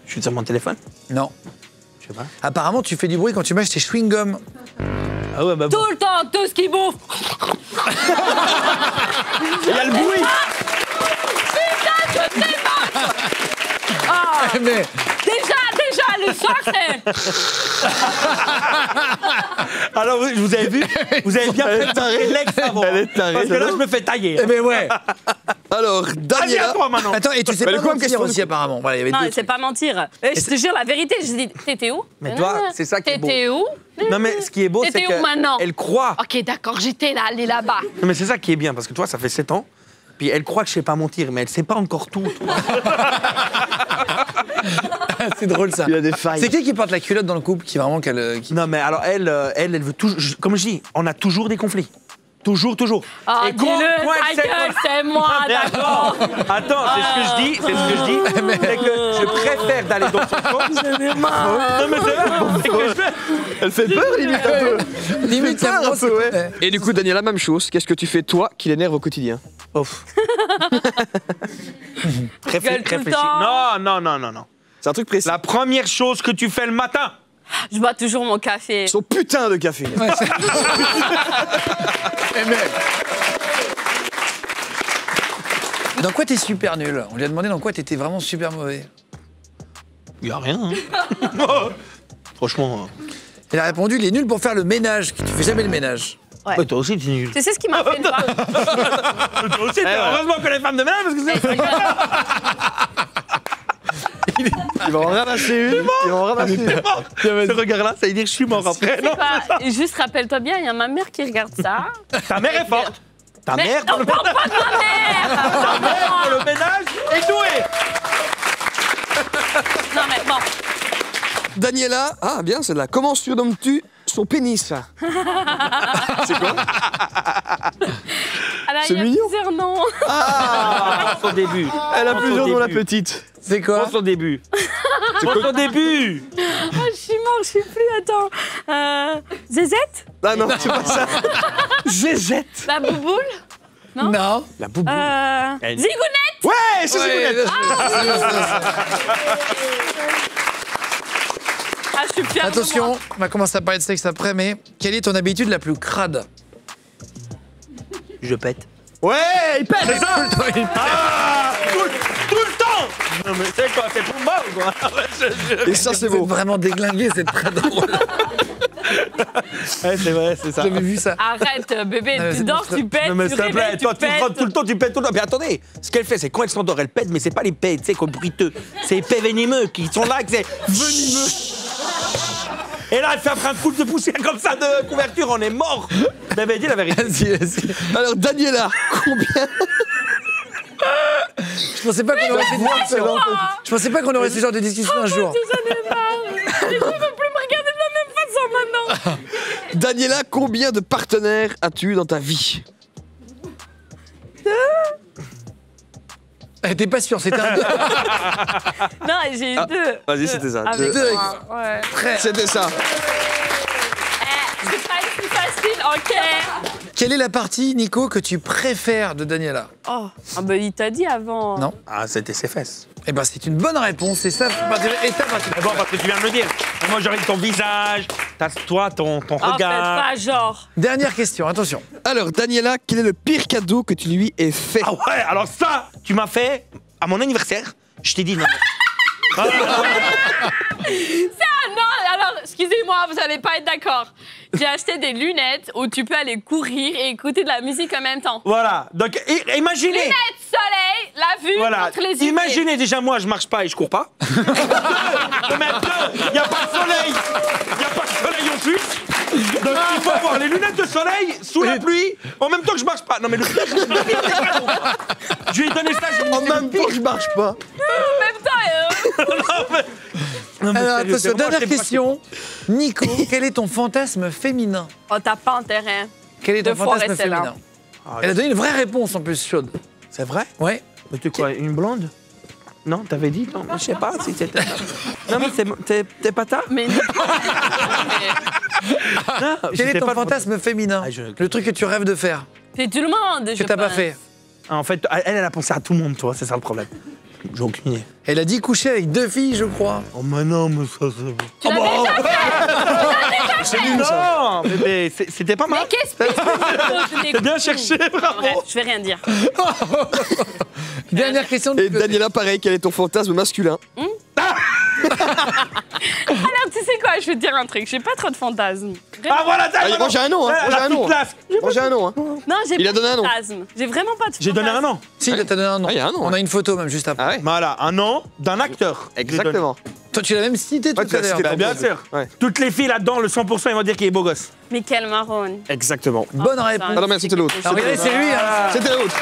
Je suis sur mon téléphone? Non. Je sais pas. Apparemment, tu fais du bruit quand tu mâches tes chewing-gums. Ah ouais, bah bon. Tout le temps, tout ce qui bouffe. Il y a le bruit! Ah, Mais déjà, le soir, c'est... Alors, vous avez vu? Vous avez bien préparé l'ex avant. Elle est tarée. Parce que là, je me fais tailler. Eh ben ouais. Alors, Allez, à Daniela. toi maintenant. Attends, et tu sais Mais pas le quoi, mentir question aussi apparemment. Voilà, il y avait Non, deux c'est trucs. pas mentir. Je te jure la vérité, je dis, t'étais où? Mais toi, c'est ça qui est beau. T'étais où? Non, mais ce qui est beau, c'est T'étais où maintenant? qu'elle croit. Ok, d'accord, j'étais là, allez là-bas. Non, mais c'est ça qui est bien, parce que toi, ça fait 7 ans. Puis elle croit que je sais pas mentir, mais elle sait pas encore tout. C'est drôle ça. Il a des failles. C'est qui porte la culotte dans le couple qui vraiment qu'elle. Non, mais alors elle veut toujours. Comme je dis, on a toujours des conflits. Toujours. Oh, Et dis-le, ta gueule, c'est moi, d'accord. Attends, c'est ce que je dis, c'est que je préfère d'aller dans son sens. Non, mais c'est vrai, c'est que je fais. Elle fait peur, limite un peu. Limite, Peur, un peu, ouais. ouais. Et du coup, Daniela, même chose. Qu'est-ce que tu fais, toi, qui l'énerve au quotidien? Ouf. Gueule tout le Réfléchis. temps. Non. C'est un truc précis. La première chose que tu fais le matin. Je bois toujours mon café. Son putain de café. Eh mec. Dans quoi t'es super nul? On lui a demandé dans quoi t'étais vraiment super mauvais. Y a rien. Hein. Franchement. Il a répondu, il est nul pour faire le ménage. Tu fais jamais le ménage. Ouais. Ouais, toi aussi, t'es nul. Tu sais ce qui m'a fait une fois? Toi aussi, heureusement que les femmes de ménage, parce que c'est. Il va en ramasser une. Il va en ramasser une. Ce regard-là, ça veut dire que je suis mort après. C'est Non, pas- Juste rappelle-toi bien, il y a ma mère qui regarde ça. ta mère est forte. Ta Mais mère, on parle pas de ma mère. pour le ménage, est douée. Non mais bon, Daniela, ah bien, c'est là. Comment surnommes-tu son pénis? C'est quoi? alors C'est il y a mignon. plusieurs noms. Ah, son début. Elle a Prends plusieurs son noms, la début. petite. C'est quoi? Prends son début. Prends son début. Oh, je suis mort, je suis plus, attends. Zézette? Ah non, c'est pas ça. Zézette. La bouboule? Non. La boubou. Elle- Zigounette? Ouais, c'est Zigounette. Ah, je suis fière de Attention, moi. on va commencer à parler de sexe après, mais quelle est ton habitude la plus crade? Je pète. Ouais, il pète. C'est ça. Ah, tout le temps. Non mais c'est quoi? C'est pour moi ou quoi? Et ça, c'est Vous êtes beau. vraiment déglingué, c'est très drôle. Ouais, c'est vrai, c'est ça. J'ai jamais vu ça. Arrête, bébé, Non, mais tu c'est dors, mon tu pètes, Non mais tu s'il te plaît, réveilles, tu toi tu frottes tout pètes. le temps, tu pètes tout le temps. Mais attendez, ce qu'elle fait, c'est quand elle s'endort, elle pète, mais c'est pas les pètes, tu sais, comme bruiteux. C'est les pets venimeux qui sont là, que c'est venimeux. Et là, elle fait après un coup de poussière comme ça de couverture, on est mort. J'avais dit la vérité. Vas-y, vas-y. Alors, Daniela, combien? Je pensais pas qu'on aurait fait ce genre de discussion un jour. J'en ai marre. Je peux Daniela, combien de partenaires as-tu dans ta vie? T'es pas sûr, c'était un 2. Non, j'ai eu 2. Vas-y, c'était ça. Avec Deux. moi, ouais. C'était ça. C'est pas le plus facile, ok. Quelle est la partie, Nico, que tu préfères de Daniela? Oh, ah bah il t'a dit avant. Non. Ah, c'était ses fesses. Eh ben, c'est une bonne réponse. C'est ça, étape par étape. Bon, parce que tu viens de me dire. Moi, j'aurais dit ton visage, toi, ton En fait, regard. pas genre. Dernière question, attention. Alors, Daniela, quel est le pire cadeau que tu lui aies fait? Ah ouais, alors ça, tu m'as fait à mon anniversaire. Je t'ai dit non. Ah non, alors, excusez-moi, vous allez pas être d'accord. J'ai acheté des lunettes où tu peux aller courir et écouter de la musique en même temps. Voilà. Donc, imaginez. Lunettes, soleil, la vue Voilà. contre les yeux. Imaginez déjà, moi, je marche pas et je cours pas. Mais il n'y a pas de soleil. Il n'y a pas de soleil en Suisse. Donc, il faut avoir les lunettes de soleil sous la pluie en même temps que je marche pas. Non, mais le pire, je lui ai donné ça. En même temps, je marche pas. En même temps, Non, mais Alors, sérieux, attention, c'est vraiment, dernière je sais pas question. Nico, quel est ton fantasme féminin? oh, t'as pas intérêt. Quel est ton Deux fois fantasme rester là. féminin? Elle a donné une vraie réponse en plus, chaude. C'est vrai? Ouais. Mais tu quoi, une blonde? Non, t'avais dit? Non, je sais pas si c'était. Non, mais t'es pas tard? Mais Non, Quel est j'étais ton pas- fantasme féminin? Le truc que tu rêves de faire, c'est tout le monde, que je t'as pas pense. fait. En fait, elle a pensé à tout le monde, toi, c'est ça le problème. J'ai aucune idée. Elle a dit coucher avec 2 filles, je crois. Oh, mais non, mais ça, c'est. Tu l'as déjà fait. Non, bébé, c'était pas mal. Mais qu'est-ce que c'est? T'as bien cherché, bravo. Bref, je vais rien dire. Dernière question de Et Daniela, pareil, quel est ton fantasme masculin? Alors, tu sais quoi, je vais te dire un truc, j'ai pas trop de fantasmes. Ah, voilà, t'as Moi, j'ai un nom, hein. Moi, j'ai un nom. Moi, j'ai un nom, hein. Non, j'ai Il pas a donné de un nom. fantasmes. J'ai vraiment pas de fantasmes. J'ai donné un nom. Si, t'as donné un nom. Ah, il y a un nom, On ouais. a une photo même juste après. Ah ouais? Voilà, un nom d'un acteur. Exactement. Toi, tu l'as même cité tout Ouais, tu à l'as l'heure. cité. Bah, bien sûr. Ouais. Toutes les filles là-dedans, le 100%, ils vont dire qu'il est beau gosse. Michael Marron. Exactement. Bonne Oh, réponse. putain, Ah non, mais c'était l'autre. Alors, regardez, c'est lui. Hein. C'était l'autre.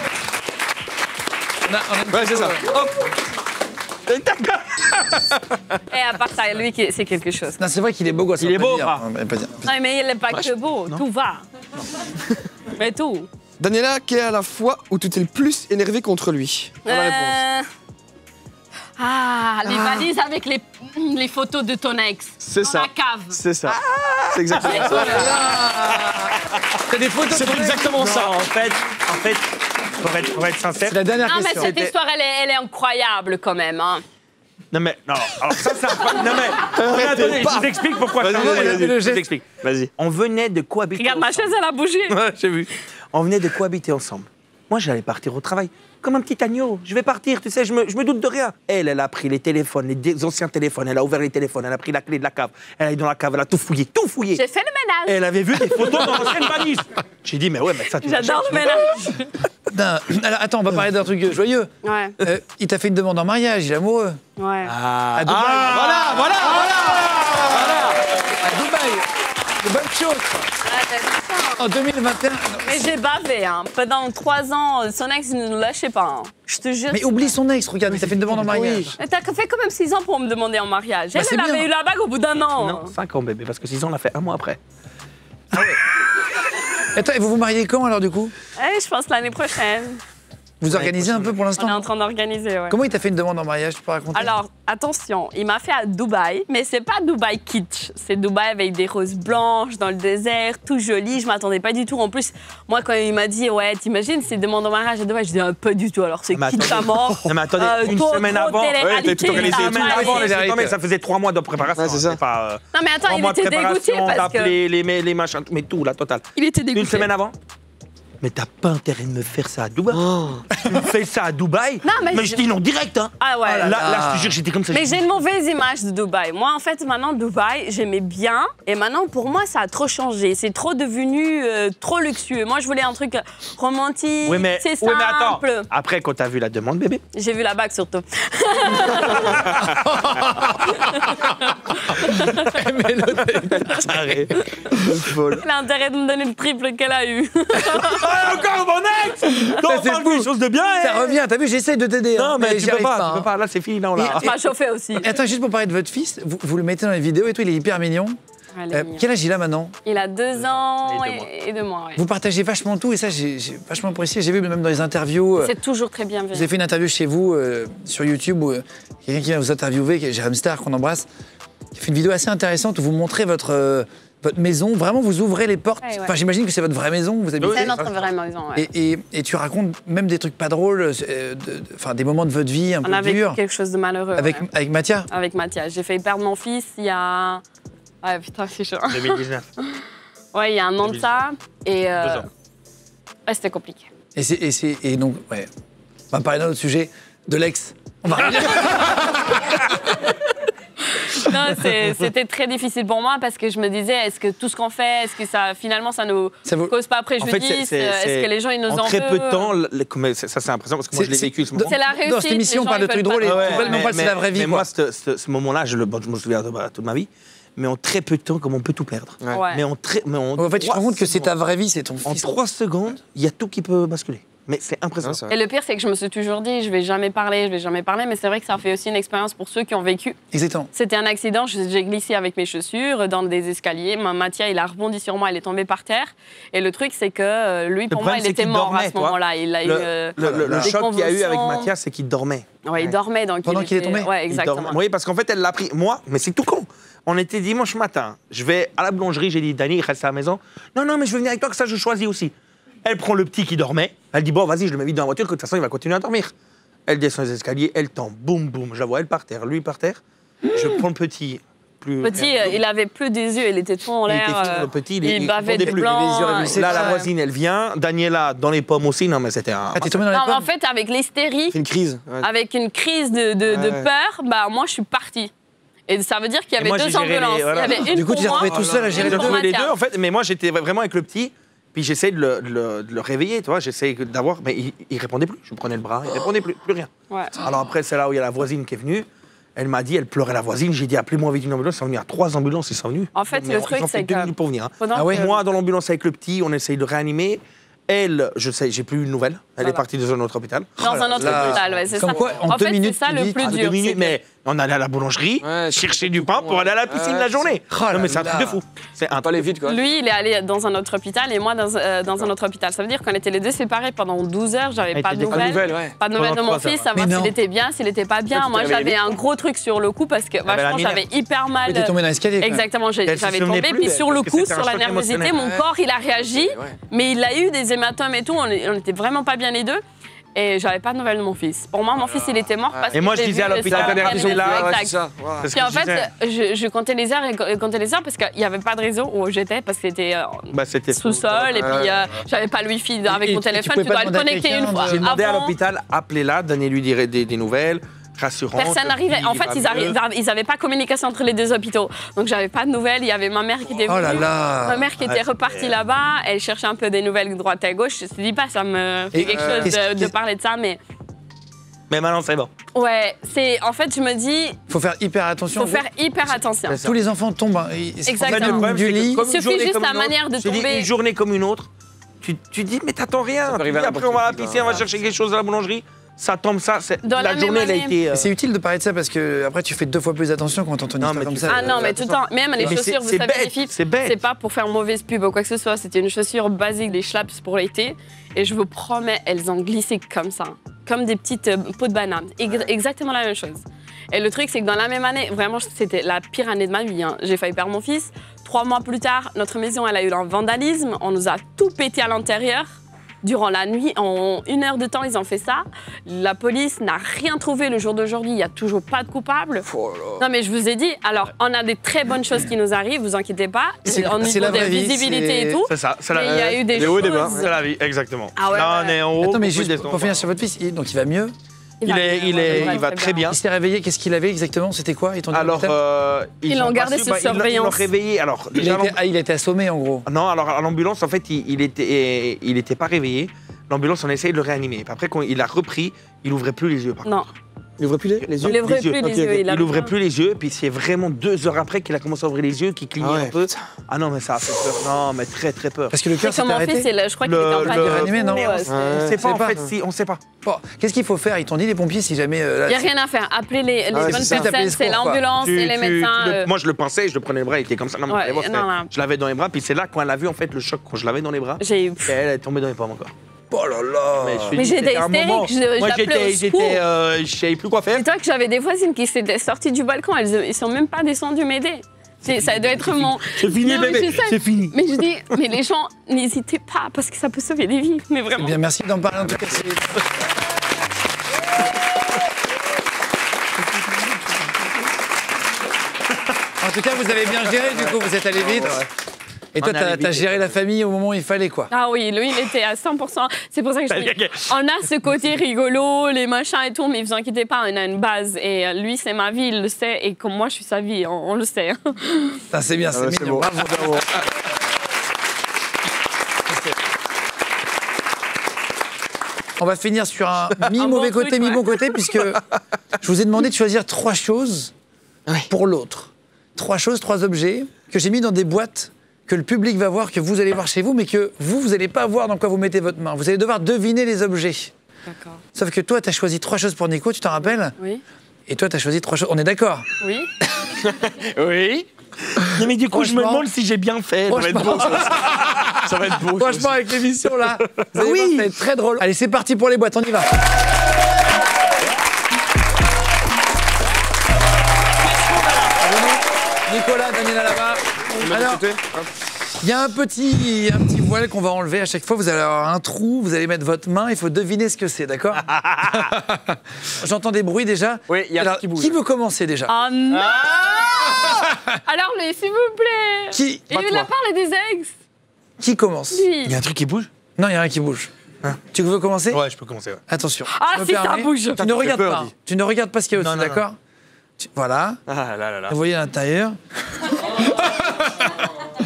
On a une Ouais, c'est ça. photo. Hop. Et à part ça, lui, c'est quelque chose. Non, c'est vrai qu'il est beau gosse. Il on est peut beau, dire. pas. On peut dire. Non, mais il n'est pas que beau, tout va. Mais tout. Daniela, quelle est la fois où tu t'es le plus énervé contre lui? Bonne réponse. Ah, les valises avec les photos de ton ex. C'est dans ça. la cave. C'est ça. C'est exactement ça. T'as des photos C'est de ton ex? exactement ça. En fait, pour être sincère. C'est la dernière Non, mais question. cette histoire, elle est incroyable quand même. Hein. Non, mais, non, alors ça, c'est incroyable. Non, mais, attendez, je vous explique pourquoi Vas-y, ça vas-y, vas-y. Je vous explique. Vas-y. On venait de cohabiter. Regarde, ma chaise, elle a bougé. Ouais, j'ai vu. On venait de cohabiter ensemble. Moi, j'allais partir au travail. Comme un petit agneau. Je vais partir, tu sais, je me doute de rien. Elle a pris les téléphones, les anciens téléphones. Elle a ouvert les téléphones. Elle a pris la clé de la cave. Elle est dans la cave. Elle a tout fouillé, tout fouillé. J'ai fait le ménage. Et elle avait vu des photos dans l'ancienne valise. J'ai dit, mais ouais, mais ça, tu J'adore le ménage. Non, alors, attends, on va parler d'un truc joyeux. Ouais, Il t'a fait une demande en mariage, il est amoureux. ouais. À Dubaï. Voilà. À Dubaï. De bonnes choses. En 2021. Mais j'ai bavé, hein. Pendant 3 ans, son ex ne nous lâchait pas. Hein. Je te jure. Mais oublie son ex, regarde, il t'a fait une demande en mariage. Mais t'as fait quand même 6 ans pour me demander en mariage. Bah, c'est Elle bien. avait eu la bague au bout d'1 an. Non, 5 ans, bébé, parce que 6 ans, on l'a fait 1 mois après. Attends, et vous vous mariez quand alors du coup? Je pense l'année prochaine. Vous organisez un peu pour On est l'instant? en train d'organiser, ouais. Comment il t'a fait une demande en mariage, tu peux raconter? Alors, attention, il m'a fait à Dubaï, mais c'est pas Dubaï kitsch. C'est Dubaï avec des roses blanches dans le désert, tout joli. Je m'attendais pas du tout. En plus, moi, quand il m'a dit, ouais, t'imagines, c'est demande en mariage à Dubaï, je dis, pas du tout. Alors, c'est Mais kitsch à attendez. mort. Non, mais attendez, une semaine avant. Ouais, t'as tout organisé. Une semaine avant, les amis, ça faisait 3 mois de préparation. Ouais, c'est ça. Pas, Non, mais attends, 3 il mois de était dégoûté préparation, parce que... d'appeler les machins, mais tout, la totale. Il était dégoûté. Une semaine avant. Mais t'as pas intérêt de me faire ça à Dubaï. Tu me fais ça à Dubaï. Non, mais je dis non direct, hein. Ah ouais. Là, je te jure, j'étais comme ça. Mais j'ai une mauvaise image de Dubaï. Moi, en fait, maintenant, Dubaï, j'aimais bien. Et maintenant, pour moi, ça a trop changé. C'est trop devenu trop luxueux. Moi, je voulais un truc romantique, Oui, mais simple. attends. Après, quand t'as vu la demande, bébé. J'ai vu la bague, surtout. Mais l'autre, Arrête. Folle. L'intérêt de me donner le triple qu'elle a eu. Ah, encore mon ex. Non, c'est parle fou. quelque chose de bien. ça revient, t'as vu, j'essaie de t'aider. Non, hein, mais tu j'y peux arrive pas. Tu hein. peux pas. Là, c'est fini. Non, là. Ça m'a chauffé aussi. Et attends, juste pour parler de votre fils, vous le mettez dans les vidéos et tout, il est hyper mignon. Elle est mignonne. Quel âge il a maintenant? Il a 2 ans et 2 mois. Ouais. Vous partagez vachement tout et ça, j'ai vachement apprécié. J'ai vu même dans les interviews. C'est toujours très Vous bienveillant. avez fait une interview chez vous sur YouTube où quelqu'un qui vient vous interviewer, Jérém Star, qu'on embrasse, qui a fait une vidéo assez intéressante où vous montrez votre maison. Vraiment, vous ouvrez les portes. Ouais, ouais. Enfin, j'imagine que c'est votre vraie maison. Vous habitez. C'est notre vraie maison. Ouais. Et tu racontes même des trucs pas drôles, enfin des moments de votre vie un On peu avait durs. quelque chose de malheureux. Avec Mathia. Avec Mathias. J'ai failli perdre mon fils il y a. Ouais, putain, c'est chaud. 2019. Ouais, il y a 1 an de ça. Et. 2 ans. Ouais, c'était compliqué. Et donc, ouais. On va parler d'un autre sujet, de l'ex. On va revenir. Non, c'était très difficile pour moi parce que je me disais, est-ce que tout ce qu'on fait, est-ce que ça, finalement, ça nous cause pas préjudice? Est-ce que les gens, ils nous en veulent? En très peu de temps, ça c'est impressionnant parce que moi je l'ai vécu ce moment. C'est la réussite. Dans cette émission, on parle de trucs drôles et non pas c'est la vraie vie. Mais moi, ce moment-là, je me souviens de toute ma vie. Mais en très peu de temps, comme on peut tout perdre. Ouais. Mais en fait, tu te rends compte que c'est ta vraie vie, c'est ton En fils. 3 secondes, il y a tout qui peut basculer. Mais c'est impressionnant. Et le pire, c'est que je me suis toujours dit, je vais jamais parler, mais c'est vrai que ça fait aussi une expérience pour ceux qui ont vécu. Exactement. C'était un accident, j'ai glissé avec mes chaussures dans des escaliers. Mathia, il a rebondi sur moi, il est tombé par terre. Et le truc, c'est que lui, pour moi, il était mort à ce moment-là. Il a eu le choc qu'il y a eu avec Mathia, c'est qu'il dormait. Ouais, il dormait. Donc pendant qu'il est tombé. Ouais, exactement. Oui, parce qu'en fait, elle l'a pris. Moi, mais c'est tout con. On était dimanche matin. Je vais à la boulangerie, j'ai dit, Dani, il reste à la maison. Non, mais je veux venir avec toi, que ça, je choisis aussi. Elle prend le petit qui dormait. Elle dit, bon, vas-y, je le mets vite dans la voiture, que de toute façon, il va continuer à dormir. Elle descend les escaliers, elle tombe, boum, boum. Je la vois, elle par terre, lui par terre. Je prends le petit. Il avait plus des yeux, il était tout en l'air. Le petit, il bavait du plus. blanc. Là, la voisine, elle vient. Daniela, dans les pommes aussi. Non, mais c'était un. Ah, t'es tombé dans les pommes. En fait, avec l'hystérie, C'est une crise. Ouais. avec une crise de peur, bah, moi, je suis partie. Et ça veut dire qu'il y avait 2 ambulances. Voilà. Il y avait une Du coup, tu t'es pour moi, retrouvé tout seul à gérer une les pour les deux, Mathia. en fait. Mais moi, j'étais vraiment avec le petit. Puis j'essayais de le réveiller, tu vois. J'essayais d'avoir. Mais il répondait plus. Je me prenais le bras, il répondait plus rien. Ouais. Alors après, c'est là où il y a la voisine qui est venue. Elle m'a dit, elle pleurait la voisine. J'ai dit, appelez-moi vite une ambulance. Ils sont venus à 3 ambulances, ils sont venus. En fait, Mais le truc, ils ont fait c'est 2 que minutes pour venir. Hein. pendant que- Moi, dans l'ambulance avec le petit, on essaye de réanimer. Elle, je sais, j'ai plus eu de nouvelles. Elle est partie dans un autre hôpital. Dans un autre hôpital, ouais, c'est Comme ça. quoi, en 2 fait, minutes, c'est ça tu le dis, plus en 2 dur. minutes, c'est que- mais on allait à la boulangerie, chercher du pain pour aller à la piscine la journée. Oh non, mais c'est un là truc de là. fou. C'est un Pas aller vite, quoi. Lui, il est allé dans un autre hôpital et moi dans un autre hôpital. Ça veut dire qu'on était les deux séparés pendant 12 heures. J'avais pas de Pas de nouvelles. nouvelles, ouais. Pas de nouvelles de Pendant mon 3 heures. fils, savoir Mais non. s'il était bien, s'il était pas bien. tu Moi, t'es j'avais réveillé un gros truc sur le coup parce que avait la franchement, j'avais hyper mal. Mais t'es tombé dans l'escalier. quoi. Exactement, Elle se j'avais souvenait tombé. plus, Puis sur le parce que coup, c'était sur un la choc nervosité, émotionnel. mon corps, il a réagi. Ouais. Mais il a eu des hématomes et tout. On était vraiment pas bien les deux. Et j'avais pas de nouvelles de mon fils. Pour moi, mon fils, il était mort parce que Et moi, je j'ai disais vu à le l'hôpital, sang t'as des prendre réactions les là, yeux, Ouais, exact. c'est ça. Voilà. C'est ce Puis que en je disais. fait, je comptais les heures et comptais les heures parce qu'il n'y avait pas de réseau où j'étais parce que c'était C'était sous-sol et puis j'avais pas le wifi avec Et mon tu téléphone. pouvais Tu pas dois le demander à connecter quelqu'un une fois. J'ai demandé à Avant, l'hôpital, appelez-la, donnez-lui des nouvelles rassurantes. personne n'arrivait. En fait, ils n'avaient pas communication entre les 2 hôpitaux. Donc j'avais pas de nouvelles. Il y avait ma mère qui était venue. Oh là là. Ma mère qui était repartie là-bas. Elle cherchait un peu des nouvelles de droite à gauche. Je ne dis pas, ça me fait Et, quelque chose de qu'est-ce- parler de ça, mais Mais maintenant, c'est bon. ouais, c'est en fait, je me dis, Faut faire hyper attention. faut faire hyper attention. Tous les enfants tombent. Hein. Exactement. En fait, le problème, du c'est que lit. comme Il une suffit journée juste comme la une autre, manière de je te dis, tomber. une journée comme une autre, tu dis, mais t'attends rien. Tu arriver dis, à après, on va à la n'importe qui, piscine, on va ouais. chercher quelque chose à la boulangerie. Ça tombe, ça. Dans la La journée, même elle a année. été. Et c'est utile de parler de ça parce que après tu fais 2 fois plus attention quand t'entends une Non, histoire mais comme tu ça. fais- Ah non, mais tout le temps, même les Mais chaussures, vous c'est savez, bête, les filles, c'est bête. c'est pas pour faire mauvaise pub ou quoi que ce soit, c'était une chaussure basique, des schlaps pour l'été, et je vous promets, elles ont glissé comme ça, comme des petites peaux de banane, exactement la même chose. Et le truc, c'est que dans la même année, vraiment, c'était la pire année de ma vie, hein. J'ai failli perdre mon fils. 3 mois plus tard, notre maison, elle a eu un vandalisme, on nous a tout pété à l'intérieur. Durant la nuit, en 1 heure de temps, ils ont fait ça. La police n'a rien trouvé le jour d'aujourd'hui. Il n'y a toujours pas de coupable. Oh là. Non, mais je vous ai dit, alors, on a des très bonnes choses qui nous arrivent, vous inquiétez pas. C'est Au niveau la de vraie vie, visibilité c'est- et tout. C'est ça, c'est Mais il y a eu des Les hauts et des bas. choses. C'est la vie, exactement. Ah ouais, Là, ouais. on est en haut. Attends, mais on peut juste descendre. pour finir sur votre fils, donc il va mieux. Il va très bien. Il s'est réveillé, qu'est-ce qu'il avait exactement? C'était quoi? Ils t'ont dit à Alors, l'hôpital Ils l'ont ont gardé pas sous su- ils l'ont surveillance. réveillé. Alors, il déjà, a été assommé en gros. non, alors à l'ambulance, en fait, il était pas réveillé. L'ambulance, on a essayé de le réanimer. Puis après, quand il a repris, il ouvrait plus les yeux. Par Non. contre. Il ouvrait plus les yeux. Il ouvrait plus les yeux. Il ouvrait plus les yeux, puis c'est vraiment 2 heures après qu'il a commencé à ouvrir les yeux, qu'il clignait un peu. Ah non, mais ça a fait peur. Non, mais très très peur. Parce que le cœur s'est arrêté. Je crois qu'il était en panique. réanimé, non On sait pas en fait, si on sait pas. Bon, qu'est-ce qu'il faut faire? Ils t'ont dit les pompiers si jamais. Il n'y a rien à faire. Appelez les bonnes c'est ça. personnes, c'est l'ambulance et les médecins. Moi je le pensais, je le prenais les bras, il était comme ça. Non, je l'avais dans les bras, puis c'est là quand elle a vu en fait le choc quand je l'avais dans les bras. J'ai eu. Et elle est tombée dans les pommes encore. Oh là là. Mais j'étais hystérique, Moi j'appelais au secours. je savais plus quoi faire. Dis-toi que j'avais des voisines qui s'étaient sorties du balcon, ils sont même pas descendues m'aider. Ça doit être mon... C'est fini, bébé, c'est fini. Mais je dis, mais les gens, n'hésitez pas, parce que ça peut sauver des vies, mais vraiment. Eh bien, merci d'en parler en tout cas. En tout cas, vous avez bien géré, du coup, vous êtes allé vite. Et toi, t'as géré la famille au moment où il fallait, quoi. Ah oui, lui, il était à 100%. C'est pour ça que je dis, on a ce côté rigolo, les machins et tout, mais vous inquiétez pas, on a une base. Et lui, c'est ma vie, il le sait, et comme moi, je suis sa vie, on le sait. C'est bien, c'est mignon. Bravo, bravo. On va finir sur un mi-mauvais côté, mi-bon côté, puisque je vous ai demandé de choisir 3 choses pour l'autre. 3 choses, 3 objets que j'ai mis dans des boîtes que le public va voir, que vous allez voir chez vous, mais que vous n'allez pas voir dans quoi vous mettez votre main. Vous allez devoir deviner les objets. D'accord. Sauf que toi, tu as choisi 3 choses pour Nico, tu t'en rappelles? Oui. Et toi, tu as choisi 3 choses. On est d'accord? Oui. Oui. Mais du coup, je me demande si j'ai bien fait. Ça va être beau. Ça va être beau. Franchement, avec l'émission là, vous allez voir, ça va être très drôle. Allez, c'est parti pour les boîtes, on y va. Nicolas, Daniela là-bas. Alors, il y a un petit voile qu'on va enlever à chaque fois. Vous allez avoir un trou, vous allez mettre votre main, il faut deviner ce que c'est, d'accord? J'entends des bruits déjà. Oui, il y a un truc qui bouge. Qui veut commencer déjà? Oh non. Alors, lui, s'il vous plaît. Qui? Il a parlé des ex. Qui commence? Lui. Il y a un truc qui bouge? Non, il n'y a rien qui bouge. Tu veux commencer? Ouais, je peux commencer. Ouais. Attention. Ah, si ça bouge. Tu ne regardes pas. Tu ne regardes pas ce qu'il y a au-dessus, d'accord? Voilà. Ah là là. Vous voyez à l'intérieur.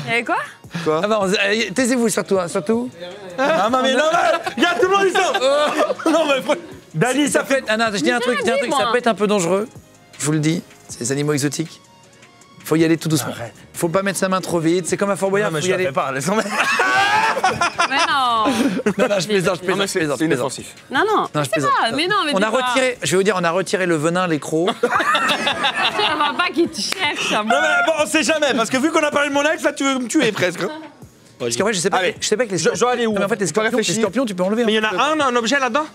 Il y avait quoi? Ah bah, taisez-vous surtout, hein, surtout. Ah non mais regarde tout le monde il sort. Non mais Dani, ça fait... Ah non, je dis un truc, ça peut être un peu dangereux. Je vous le dis, c'est des animaux exotiques. Faut y aller tout doucement. Arrête. Faut pas mettre sa main trop vite, c'est comme un Fort Boyard, Non mais faut je y aller. la fais pas, laisse tomber. Mais non. Non, je plaisante, je plaisante. C'est inoffensif. Non, Non, je plaisante. mais non, mais On a dis pas. retiré, je vais vous dire, on a retiré le venin, les crocs. Ça va pas qu'il te cherche. Non mais bon, on sait jamais, parce que vu qu'on a parlé de mon ex, là tu veux me tuer presque. Parce qu'en vrai, je sais pas que les je dois aller où? Non, mais en fait, les scorpions, tu peux enlever. Mais il y en a un objet là-dedans?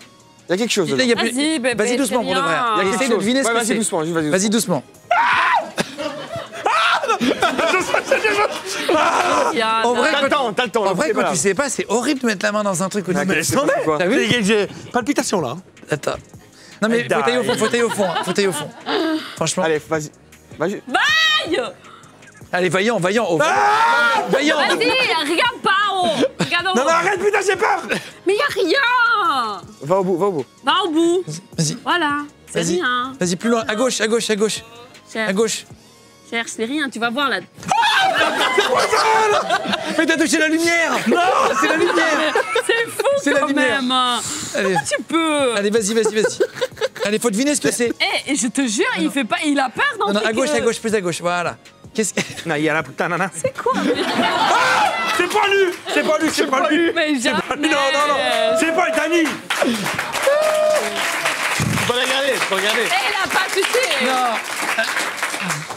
Il y a quelque chose. Là, il y a plus- Vas-y, bébé, Vas-y doucement c'est pour de vrai. rien. Il y a Essaye de deviner ce que Vas-y c'est. doucement, vas-y. Vas-y doucement. En vrai, T'as le temps. En vrai, quand tu sais pas, c'est horrible de mettre la main dans un truc où tu Mais laisse tomber. T'as vu? J'ai palpitation là. Attends. Non mais faut tailler au fond, faut tailler au fond. Franchement. Allez, vas-y. Aïe. Allez, vaillant. Vaillant. Vas-y, regarde pas en haut. Regarde en haut. Non mais arrête putain, j'ai peur. Mais y a rien. Va au bout. Va au bout. Vas-y. Voilà. C'est Vas-y. rien. Vas-y, plus loin. À gauche. À Cherche, gauche. c'est rien. Tu vas voir là. Mais t'as touché la lumière. Non, c'est la lumière. C'est fou C'est la quand lumière. même. Allez. Comment tu peux? Allez, vas-y. Allez, faut deviner ce que c'est. Eh, je te jure, il fait pas, il a peur dans Non, à gauche, plus à gauche. Voilà. Qu'est-ce que... Non, il y a la putain nana. C'est quoi? C'est pas lui. Mais jamais. Non. C'est pas Dani. Faut regarder. Eh, il a pas touché. Non.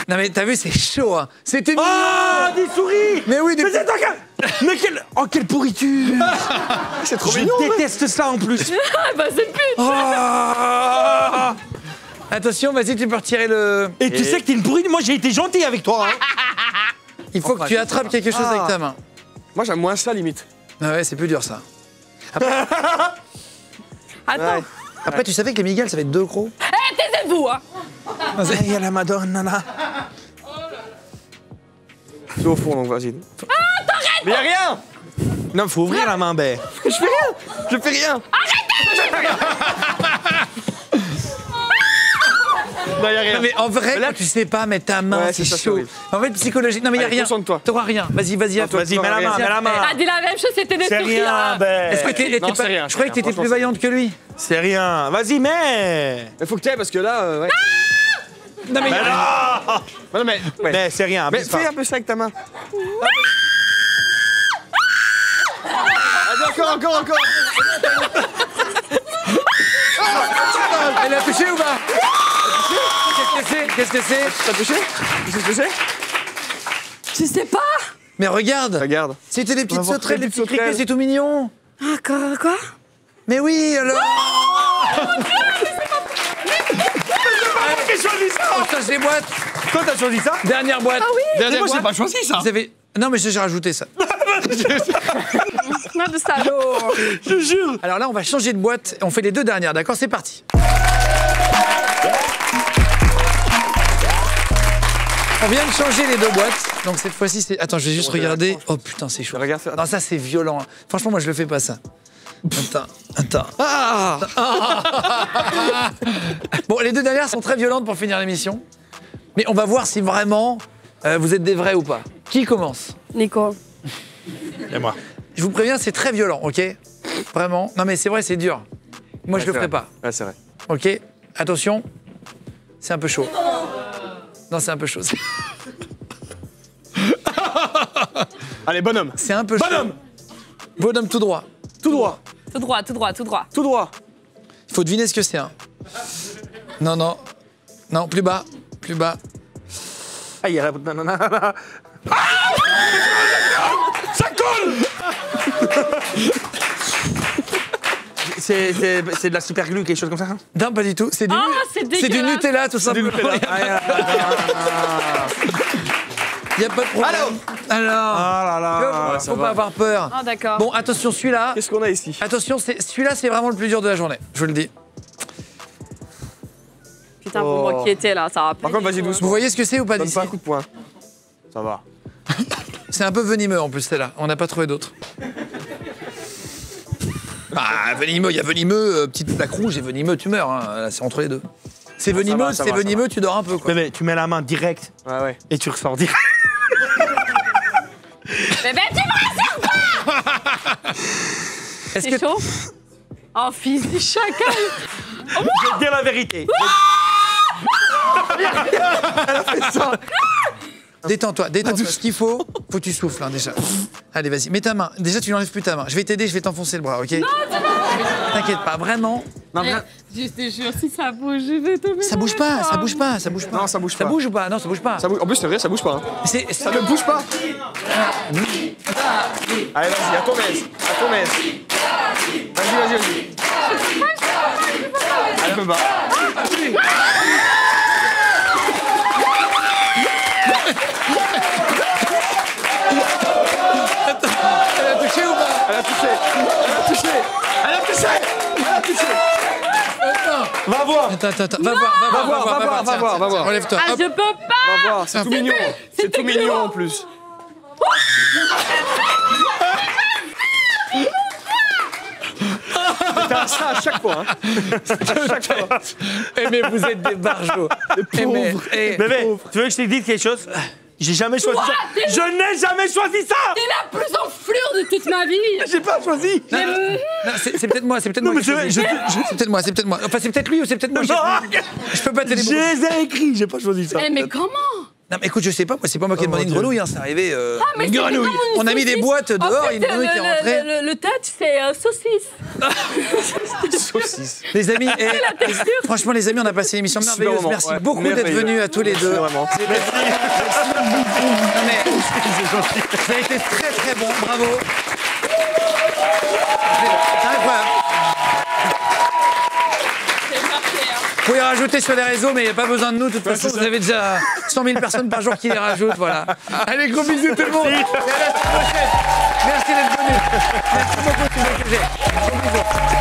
Non mais t'as vu, c'est chaud. Hein. C'était mignon. Ah, des souris. Mais oui, des... Mais c'est toi qui... Mais quelle pourriture. C'est trop Je mignon. déteste ça en plus. Bah, c'est plus. Ah. Attention, vas-y, tu peux retirer le... Et tu sais que t'es une pourrie. Moi, j'ai été gentil avec toi. Hein. Il faut que tu attrapes quelque chose avec ta main. Moi, j'aime moins ça, limite. Ah ouais, c'est plus dur, ça. Attends. Après, tu savais que les migales, ça va être 2 crocs. Eh, taisez-vous, hein. Il y a la Madone, nana. C'est au fond, donc vas-y. Ah, t'arrêtes. Mais y a rien. Non, faut ouvrir la main, ben. Je fais rien. Non, y a rien. Non, mais en vrai, là, quand tu sais pas mettre ta main, Ouais, c'est c'est ça, c'est chaud. horrible. En fait, psychologique. Non, mais y a Allez, rien. concentre-toi. T'auras rien. Vas-y, Vas-y, mets la main, mets la main. Ah, dis la même chose, c'était des C'est sourires. rien, ben. Est-ce que t'es Non, c'est rien, je croyais que t'étais franchement, plus c'est vaillante que lui. C'est rien. Vas-y, mets. Il faut que tu ailles parce que là, ouais. Non, mais. Mais non. Non, mais. Ouais. Mais c'est rien. Mais abuse pas. fais un peu ça avec ta main. Allez, encore. Elle a touché ou pas? Qu'est-ce que c'est? T'as touché? Tu sais ce que c'est? Je sais pas. Mais regarde. Regarde. C'était des On va petites voir sauterelles, les des petits petites criquets, sauterelles. c'est tout mignon. Ah, quoi? Mais oui, alors. Qui choisit ça? On change les boîtes. Toi, t'as choisi ça? Dernière boîte. Dernière Moi, j'ai boîte. pas choisi ça. Vous avez. Non, mais j'ai rajouté ça. Non, de salaud. Je jure. Alors là, on va changer de boîte. On fait les deux dernières, d'accord? C'est parti. On vient de changer les deux boîtes. Donc cette fois-ci, c'est. Attends, je vais juste regarder. Oh putain, c'est chaud. Regarde, fais- Non, ça, c'est violent. Franchement, moi, je le fais pas, ça. Attends. Ah! Bon, les deux dernières sont très violentes pour finir l'émission. Mais on va voir si vraiment vous êtes des vrais ou pas. Qui commence? Nico. Et moi. Je vous préviens, c'est très violent, ok? Vraiment. Non, mais c'est vrai, c'est dur. Moi, je le ferai pas. Ouais, c'est vrai. Ok? Attention. C'est un peu chaud. Non, c'est un peu chaud. Allez, bonhomme. C'est un peu chaud. Bonhomme. Bonhomme tout droit. Tout droit. Tout droit. Tout droit. Il faut deviner ce que c'est. Hein. Non. Non, plus bas. Ah, il y a la. Nanana. Ça colle. C'est de la super glue, quelque chose comme ça? Non, pas du tout. C'est du, Ah, c'est c'est du dégueulasse. Nutella, tout simplement. Il n'y a pas de problème. Alors, Ah là là. faut pas avoir peur. Ah, d'accord. Bon, attention, celui-là. Qu'est-ce qu'on a ici? Attention, celui-là, c'est vraiment le plus dur de la journée. Je vous le dis. Putain, pour moi qui était là, ça va Par contre, vas-y Vous doucement. voyez ce que c'est ou pas Donne d'ici? pas un coup de poing. Ça va. C'est un peu venimeux en plus, celle-là. On n'a pas trouvé d'autres. Bah, venimeux, il y a venimeux, petite plaque rouge et venimeux, tu meurs. Hein. Là, c'est entre les deux. C'est venimeux, va, ça c'est va, venimeux, tu dors un peu, quoi. Bébé, tu mets la main direct Ouais. et tu ressors direct. Bébé, tu me rassures pas. Est-ce C'est que chaud. Oh, fils du chacal. Je vais te dire la vérité. Détends-toi. Ce qu'il faut que tu souffles, hein, déjà. Allez, vas-y, mets ta main. Déjà, tu n'enlèves plus ta main. Je vais t'aider, je vais t'enfoncer le bras, ok? Non, t'inquiète pas, vraiment. Non, mais... Je te jure, si ça bouge, je vais tomber. Ça bouge pas. Non, ça bouge Ça pas. bouge ou pas? Non, ça bouge pas. Ça bouge. En plus, c'est vrai, ça bouge pas. Hein. C'est- Ça ne bouge pas. Allez, vas-y, à ton aise. Vas-y. Un peu bas. Elle a touché ou pas? Elle a touché. Va voir. Attends. Va voir. Va voir. Relève-toi. Ah, Hop. je peux pas. Va voir, c'est tout mignon. C'est tout mignon en plus. T'as ça à chaque fois. Hein. Eh, mais vous êtes des barjots. Eh, mais- eh, Bébé, tu veux que je te dise quelque chose? J'ai jamais choisi ça. Je n'ai jamais choisi ça. T'es la plus enflure de toute ma vie. J'ai pas choisi. non, c'est peut-être moi, Non, mais qui ai choisi. C'est peut-être moi. Enfin, c'est peut-être lui ou c'est peut-être moi. Je peux pas t'aider Je beaucoup. les ai écrits, j'ai pas choisi ça. Eh, mais comment? Non, mais écoute, je sais pas, moi, c'est pas moi qui ai demandé une grenouille, hein, c'est arrivé. Ah, mais c'est grenouille. comme une On a mis des saucisse. boîtes dehors, En fait, une grenouille qui est rentrée. Le touch, c'est saucisse. Saucisse. Les amis, franchement, les amis, on a passé une émission merveilleuse. moment, Merci ouais. beaucoup d'être Merveilleux. venus à tous les deux. Vraiment. Non, mais, ça a été très très bon, bravo. C'est incroyable. Vous pouvez rajouter sur les réseaux, mais il n'y a pas besoin de nous. De toute façon, vous avez déjà 100 000 personnes par jour qui les rajoutent. Voilà. Allez, gros bisous tout le monde. Et à la semaine prochaine. Merci d'être venus. Merci beaucoup, tous les QG. Gros bisous.